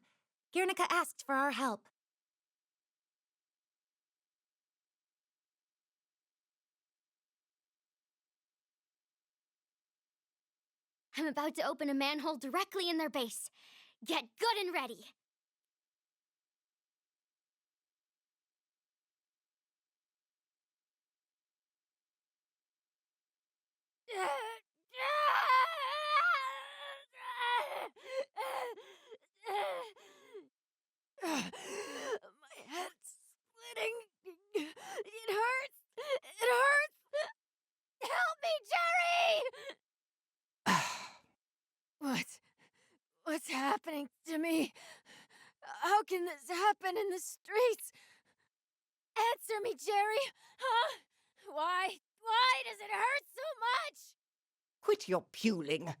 Guernica asked for our help. I'm about to open a manhole directly in their base. Get good and ready. My head's splitting. It hurts. It hurts. Help me, Jerry! What's happening to me? How can this happen in the streets? Answer me, Jerry! Huh? Why does it hurt so much? Quit your puling.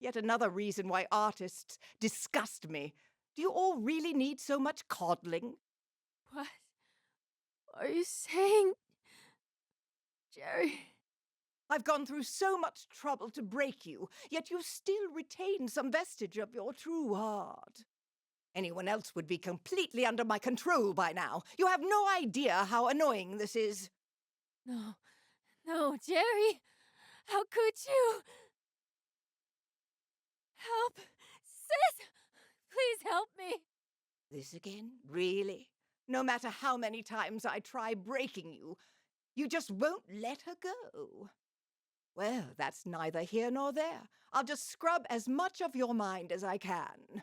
Yet another reason why artists disgust me. Do you all really need so much coddling? What are you saying, Jerry? I've gone through so much trouble to break you, yet you still retain some vestige of your true heart. Anyone else would be completely under my control by now. You have no idea how annoying this is. No, Jerry! How could you? Help! Sis! Please help me! This again? Really? No matter how many times I try breaking you, you just won't let her go. Well, that's neither here nor there. I'll just scrub as much of your mind as I can.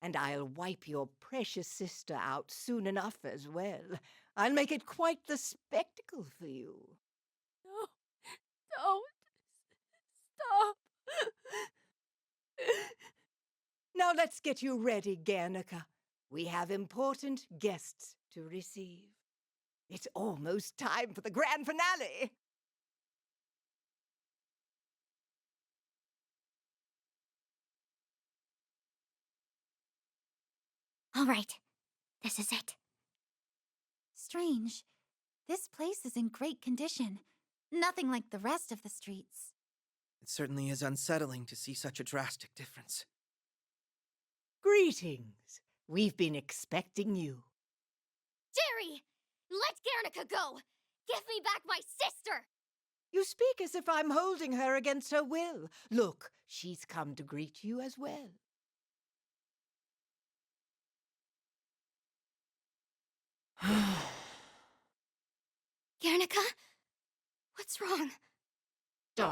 And I'll wipe your precious sister out soon enough as well. I'll make it quite the spectacle for you. No, don't. Stop. Now let's get you ready, Guernica. We have important guests to receive. It's almost time for the grand finale. All right, this is it. Strange. This place is in great condition. Nothing like the rest of the streets. It certainly is unsettling to see such a drastic difference. Greetings. We've been expecting you. Jerry! Let Guernica go! Give me back my sister! You speak as if I'm holding her against her will. Look, she's come to greet you as well. Guernica? What's wrong? Die.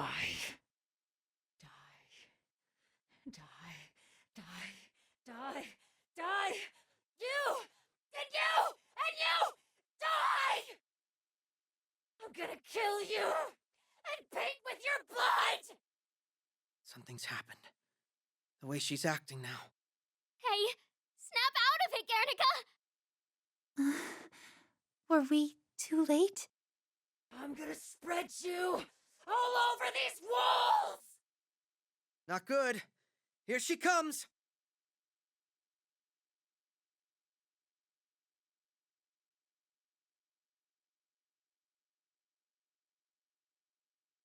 Die. Die. You! And you! And you! Die! I'm gonna kill you! And paint with your blood! Something's happened. the way she's acting now. Hey, snap out of it, Guernica! Were we too late? I'm gonna spread you all over these walls! Not good. Here she comes.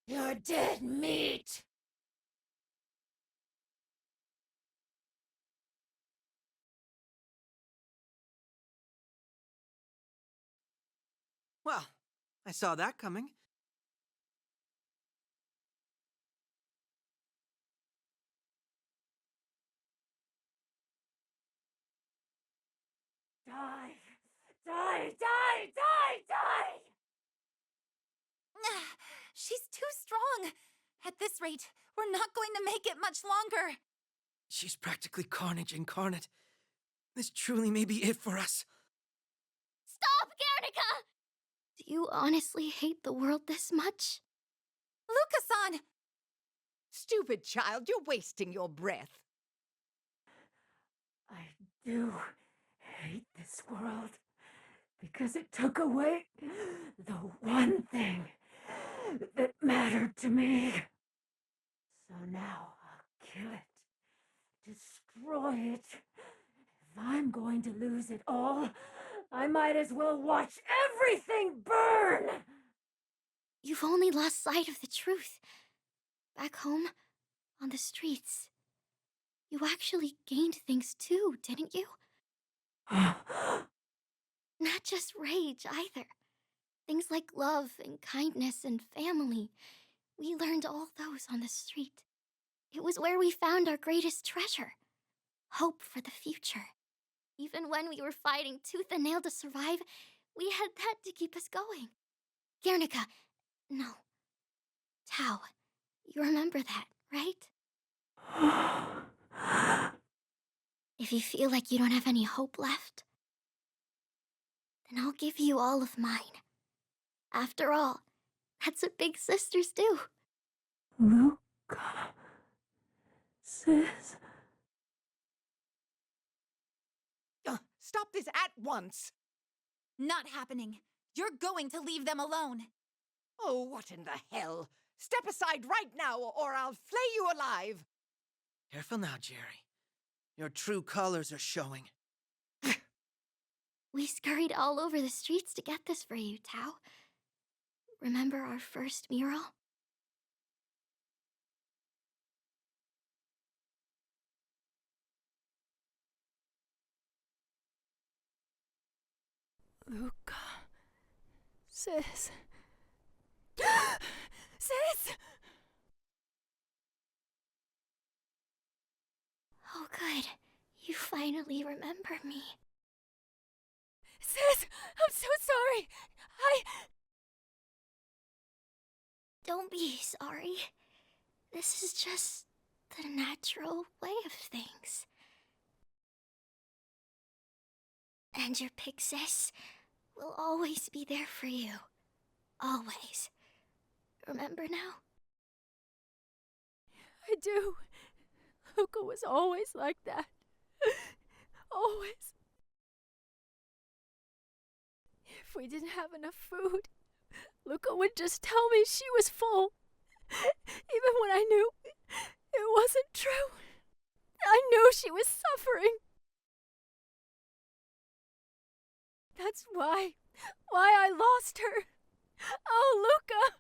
You're dead meat! Well, I saw that coming. Die! Die! Die! Die! Die! She's too strong. At this rate, we're not going to make it much longer. She's practically carnage incarnate. This truly may be it for us. Stop, Guernica! Do you honestly hate the world this much? Luca-san! Stupid child, you're wasting your breath. I do hate this world because it took away the one thing that mattered to me. So now I'll kill it, destroy it. If I'm going to lose it all, I might as well watch everything burn! You've only lost sight of the truth. Back home, on the streets, you actually gained things too, didn't you? Not just rage, either. Things like love and kindness and family. We learned all those on the street. It was where we found our greatest treasure. Hope for the future. Even when we were fighting tooth and nail to survive, we had that to keep us going. Guernica, no. Tao, you remember that, right? If you feel like you don't have any hope left, then I'll give you all of mine. After all, that's what big sisters do. Luca. Sis. Stop this at once! Not happening. You're going to leave them alone. Oh, what in the hell? Step aside right now, or I'll flay you alive! Careful now, Jerry. Your true colors are showing. We scurried all over the streets to get this for you, Tao. Remember our first mural? Luca. Sis. Sis! Oh, good. You finally remember me. Sis! I'm so sorry! Don't be sorry. This is just the natural way of things. And your big sis will always be there for you. Always. Remember now? I do. Luca was always like that. Always. If we didn't have enough food, Luca would just tell me she was full. Even when I knew it wasn't true. I knew she was suffering. That's why I lost her. Oh, Luca!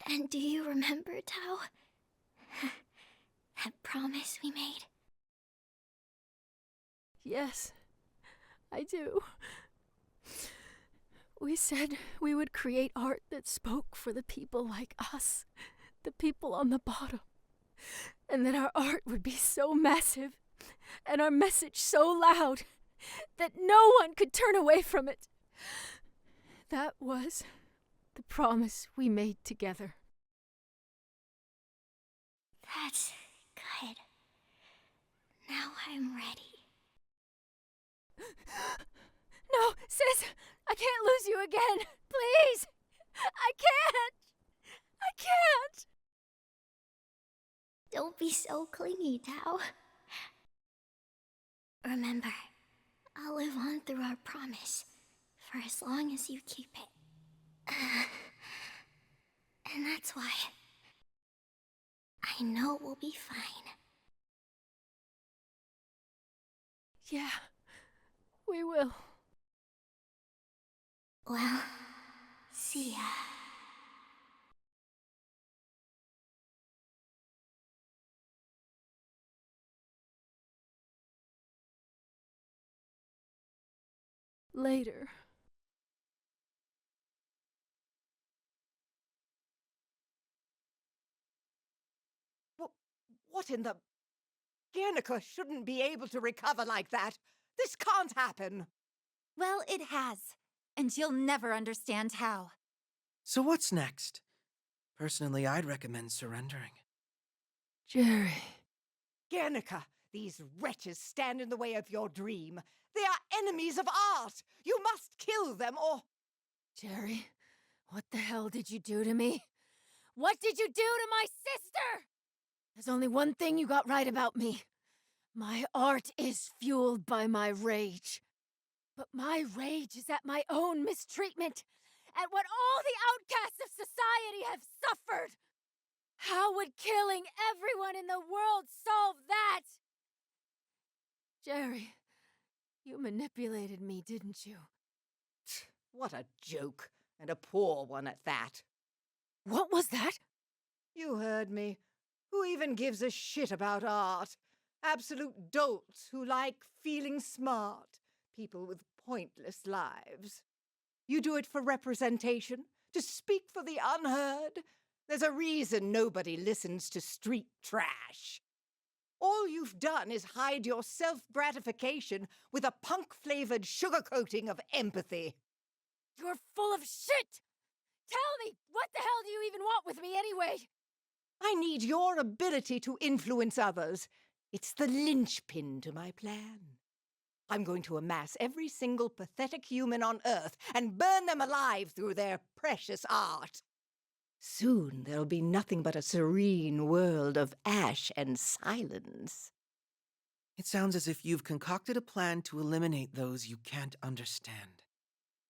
And do you remember, Tao? That promise we made? Yes, I do. We said we would create art that spoke for the people like us, the people on the bottom. And that our art would be so massive, and our message so loud, that no one could turn away from it. That was the promise we made together. That's good. Now I'm ready. No, sis! I can't lose you again! Please! I can't! I can't! Don't be so clingy, Tao. Remember, I'll live on through our promise for as long as you keep it. And that's why I know we'll be fine. Yeah, we will. Well, see ya. Later. What in the... Guernica shouldn't be able to recover like that. This can't happen. Well, it has. And you'll never understand how. So what's next? Personally, I'd recommend surrendering. Jerry. Guernica, these wretches stand in the way of your dream. They are enemies of art. You must kill them or... Jerry, what the hell did you do to me? What did you do to my sister? There's only one thing you got right about me. My art is fueled by my rage. But my rage is at my own mistreatment, at what all the outcasts of society have suffered. How would killing everyone in the world solve that? Jerry, you manipulated me, didn't you? What a joke, and a poor one at that. What was that? You heard me. Who even gives a shit about art? Absolute dolts who like feeling smart. People with pointless lives. You do it for representation, to speak for the unheard. There's a reason nobody listens to street trash. All you've done is hide your self-gratification with a punk-flavored sugarcoating of empathy. You're full of shit! Tell me, what the hell do you even want with me anyway? I need your ability to influence others. It's the linchpin to my plan. I'm going to amass every single pathetic human on Earth and burn them alive through their precious art. Soon there'll be nothing but a serene world of ash and silence. It sounds as if you've concocted a plan to eliminate those you can't understand.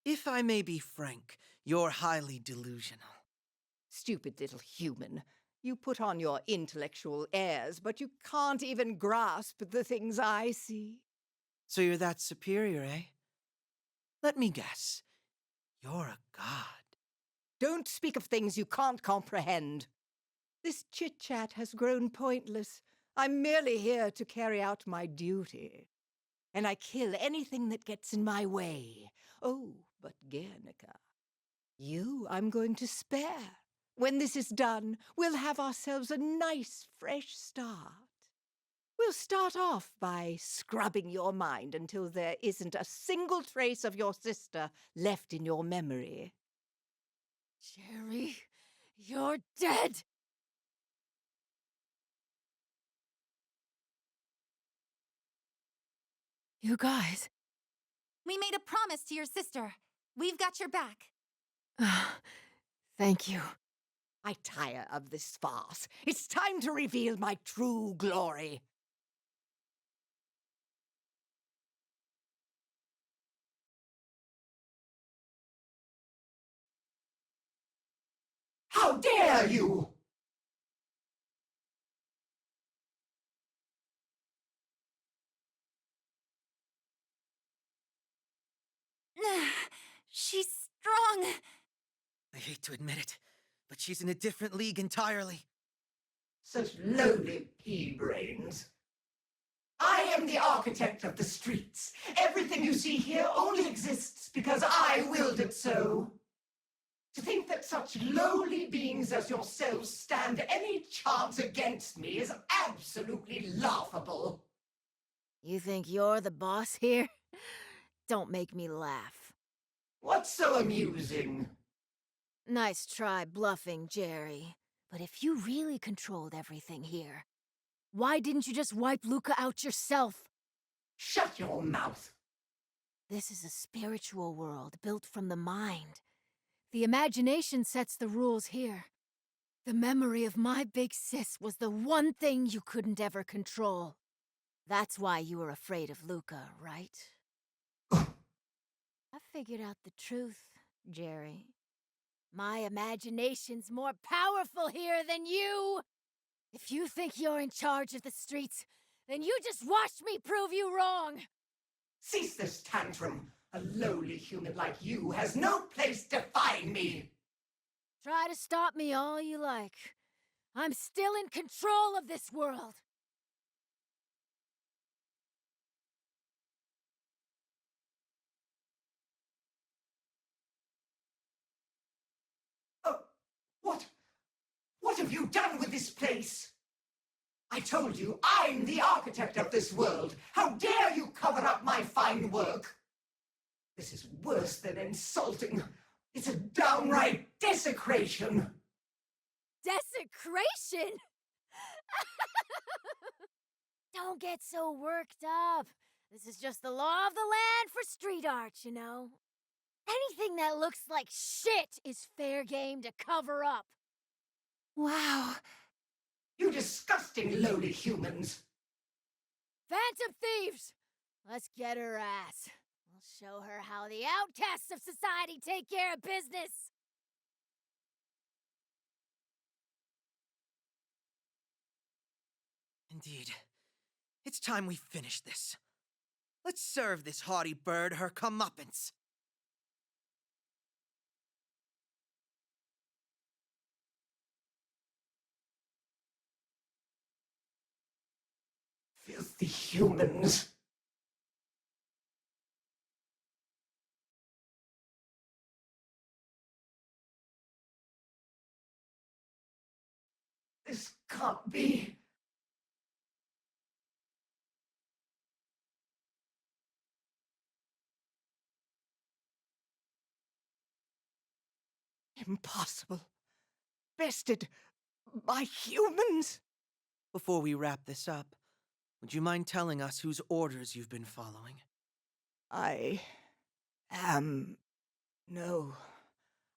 If I may be frank, you're highly delusional. Stupid little human. You put on your intellectual airs, but you can't even grasp the things I see. So you're that superior, eh? Let me guess. You're a god. Don't speak of things you can't comprehend. This chit-chat has grown pointless. I'm merely here to carry out my duty. And I kill anything that gets in my way. Oh, but Guernica, you I'm going to spare. When this is done, we'll have ourselves a nice, fresh start. We'll start off by scrubbing your mind until there isn't a single trace of your sister left in your memory. Jerry, you're dead! You guys... We made a promise to your sister. We've got your back. Thank you. I tire of this farce. It's time to reveal my true glory. How dare you! She's strong. I hate to admit it, but she's in a different league entirely. Such lowly pea-brains. I am the architect of the streets. Everything you see here only exists because I willed it so. To think that such lowly beings as yourselves stand any chance against me is absolutely laughable. You think you're the boss here? Don't make me laugh. What's so amusing? Nice try bluffing, Jerry. But if you really controlled everything here, why didn't you just wipe Luca out yourself? Shut your mouth. This is a spiritual world built from the mind. The imagination sets the rules here. The memory of my big sis was the one thing you couldn't ever control. That's why you were afraid of Luca, right? I figured out the truth, Jerry. My imagination's more powerful here than you! If you think you're in charge of the streets, then you just watch me prove you wrong! Cease this tantrum. A lowly human like you has no place defying me. Try to stop me all you like. I'm still in control of this world! Oh, what? What have you done with this place? I told you, I'm the architect of this world. How dare you cover up my fine work? This is worse than insulting. It's a downright desecration. Desecration? Don't get so worked up. This is just the law of the land for street art, you know? Anything that looks like shit is fair game to cover up. Wow. You disgusting lowly humans. Phantom thieves! Let's get her ass. We'll show her how the outcasts of society take care of business. Indeed. It's time we finish this. Let's serve this haughty bird her comeuppance. Filthy humans. This can't be. Impossible. Bested by humans. Before we wrap this up, would you mind telling us whose orders you've been following? I am... No,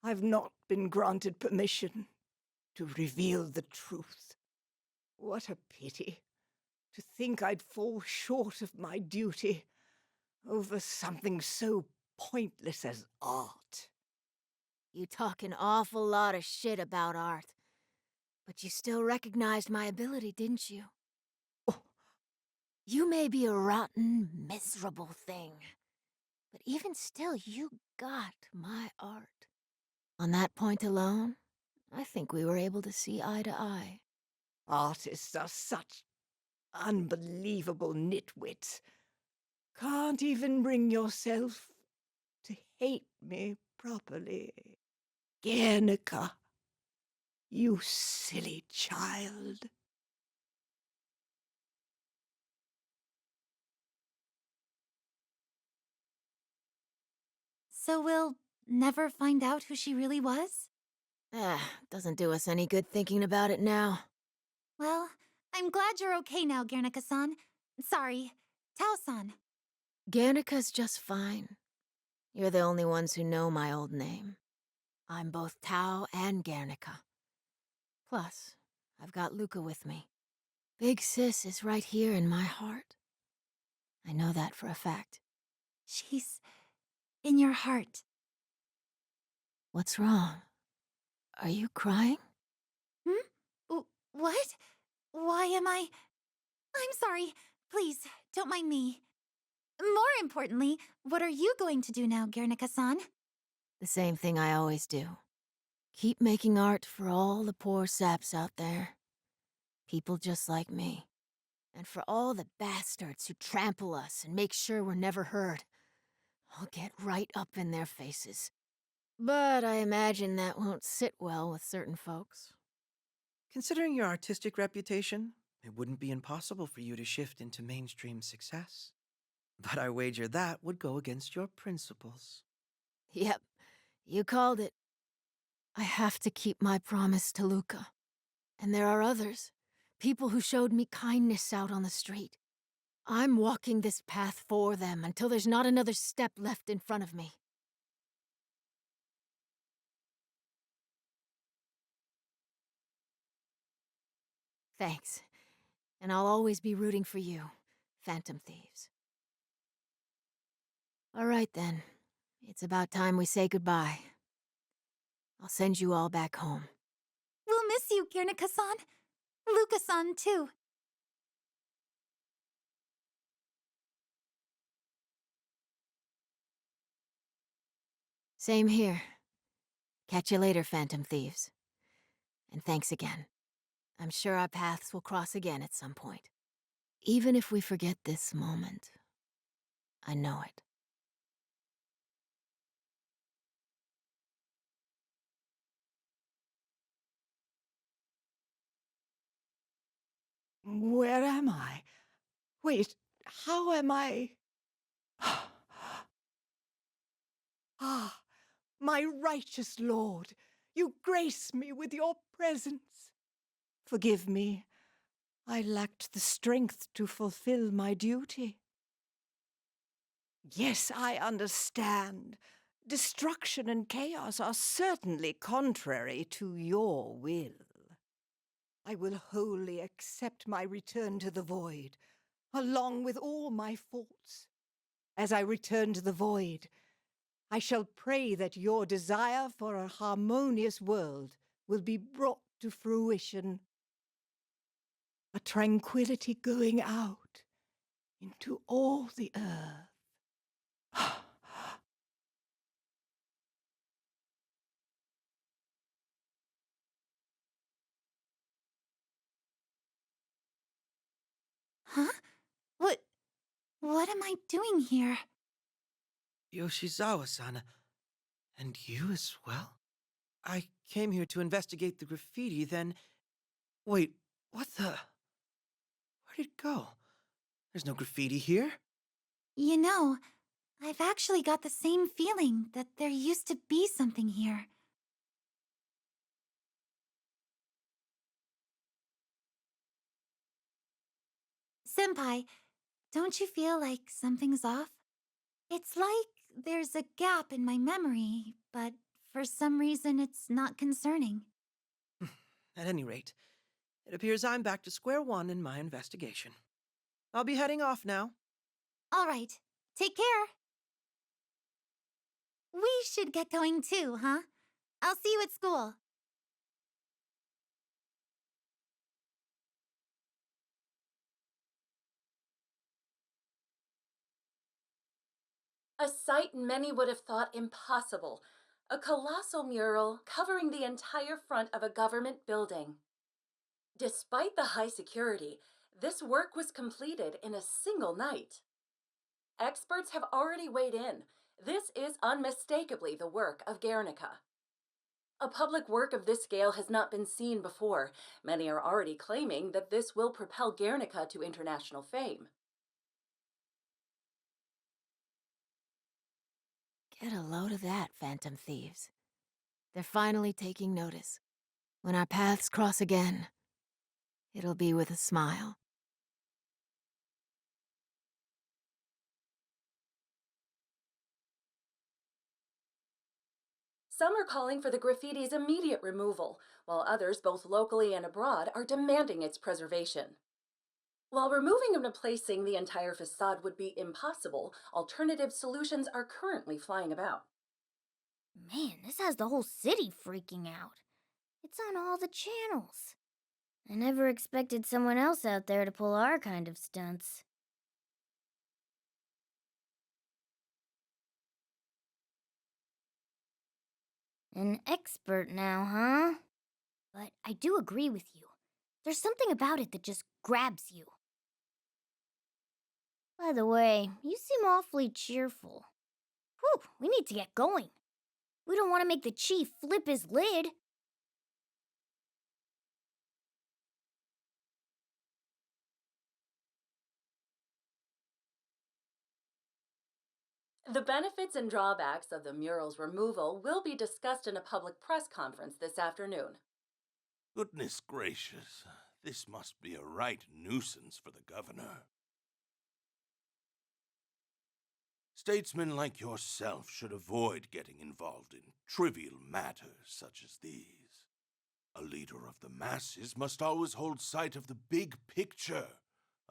I've not been granted permission to reveal the truth. What a pity. To think I'd fall short of my duty over something so pointless as art. You talk an awful lot of shit about art. But you still recognized my ability, didn't you? Oh. You may be a rotten, miserable thing. But even still, you got my art. On that point alone, I think we were able to see eye to eye. Artists are such unbelievable nitwits. Can't even bring yourself to hate me properly. Guernica, you silly child. So we'll never find out who she really was? Doesn't do us any good thinking about it now. Well, I'm glad you're okay now, Guernica-san. Sorry, Tao-san. Guernica's just fine. You're the only ones who know my old name. I'm both Tao and Guernica. Plus, I've got Luca with me. Big Sis is right here in my heart. I know that for a fact. She's in your heart. What's wrong? Are you crying? What? Why am I... I'm sorry. Please, don't mind me. More importantly, what are you going to do now, Guernica-san? The same thing I always do. Keep making art for all the poor saps out there. People just like me. And for all the bastards who trample us and make sure we're never heard. I'll get right up in their faces. But I imagine that won't sit well with certain folks. Considering your artistic reputation, it wouldn't be impossible for you to shift into mainstream success. But I wager that would go against your principles. Yep, you called it. I have to keep my promise to Luca. And there are others. People who showed me kindness out on the street. I'm walking this path for them until there's not another step left in front of me. Thanks. And I'll always be rooting for you, Phantom Thieves. All right then. It's about time we say goodbye. I'll send you all back home. We'll miss you, Guernica-san. Luca-san, too. Same here. Catch you later, Phantom Thieves. And thanks again. I'm sure our paths will cross again at some point. Even if we forget this moment, I know it. Where am I? Wait, how am I? Ah, my righteous lord, you grace me with your presence. Forgive me, I lacked the strength to fulfill my duty. Yes, I understand. Destruction and chaos are certainly contrary to your will. I will wholly accept my return to the void, along with all my faults. As I return to the void, I shall pray that your desire for a harmonious world will be brought to fruition. A tranquility going out into all the earth. Huh? What am I doing here? Yoshizawa-san, and you as well? I came here to investigate the graffiti, then... Wait, what the... Where'd it go? There's no graffiti here. You know, I've actually got the same feeling that there used to be something here. Senpai, don't you feel like something's off? It's like there's a gap in my memory, but for some reason it's not concerning. At any rate, it appears I'm back to square one in my investigation. I'll be heading off now. All right, take care. We should get going too, huh? I'll see you at school. A sight many would have thought impossible. A colossal mural covering the entire front of a government building. Despite the high security, this work was completed in a single night. Experts have already weighed in. This is unmistakably the work of Guernica. A public work of this scale has not been seen before. Many are already claiming that this will propel Guernica to international fame. Get a load of that, Phantom Thieves. They're finally taking notice. When our paths cross again, it'll be with a smile. Some are calling for the graffiti's immediate removal, while others, both locally and abroad, are demanding its preservation. While removing and replacing the entire facade would be impossible, alternative solutions are currently flying about. Man, this has the whole city freaking out. It's on all the channels. I never expected someone else out there to pull our kind of stunts. An expert now, huh? But I do agree with you. There's something about it that just grabs you. By the way, you seem awfully cheerful. Whew, we need to get going. We don't want to make the chief flip his lid. The benefits and drawbacks of the mural's removal will be discussed in a public press conference this afternoon. Goodness gracious, this must be a right nuisance for the governor. Statesmen like yourself should avoid getting involved in trivial matters such as these. A leader of the masses must always hold sight of the big picture.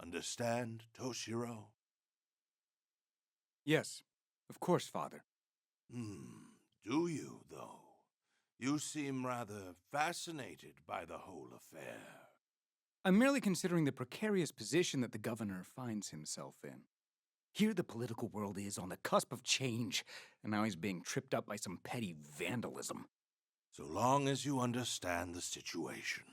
Understand, Toshiro? Yes, of course, Father. Do you, though? You seem rather fascinated by the whole affair. I'm merely considering the precarious position that the governor finds himself in. Here the political world is on the cusp of change, and now he's being tripped up by some petty vandalism. So long as you understand the situation.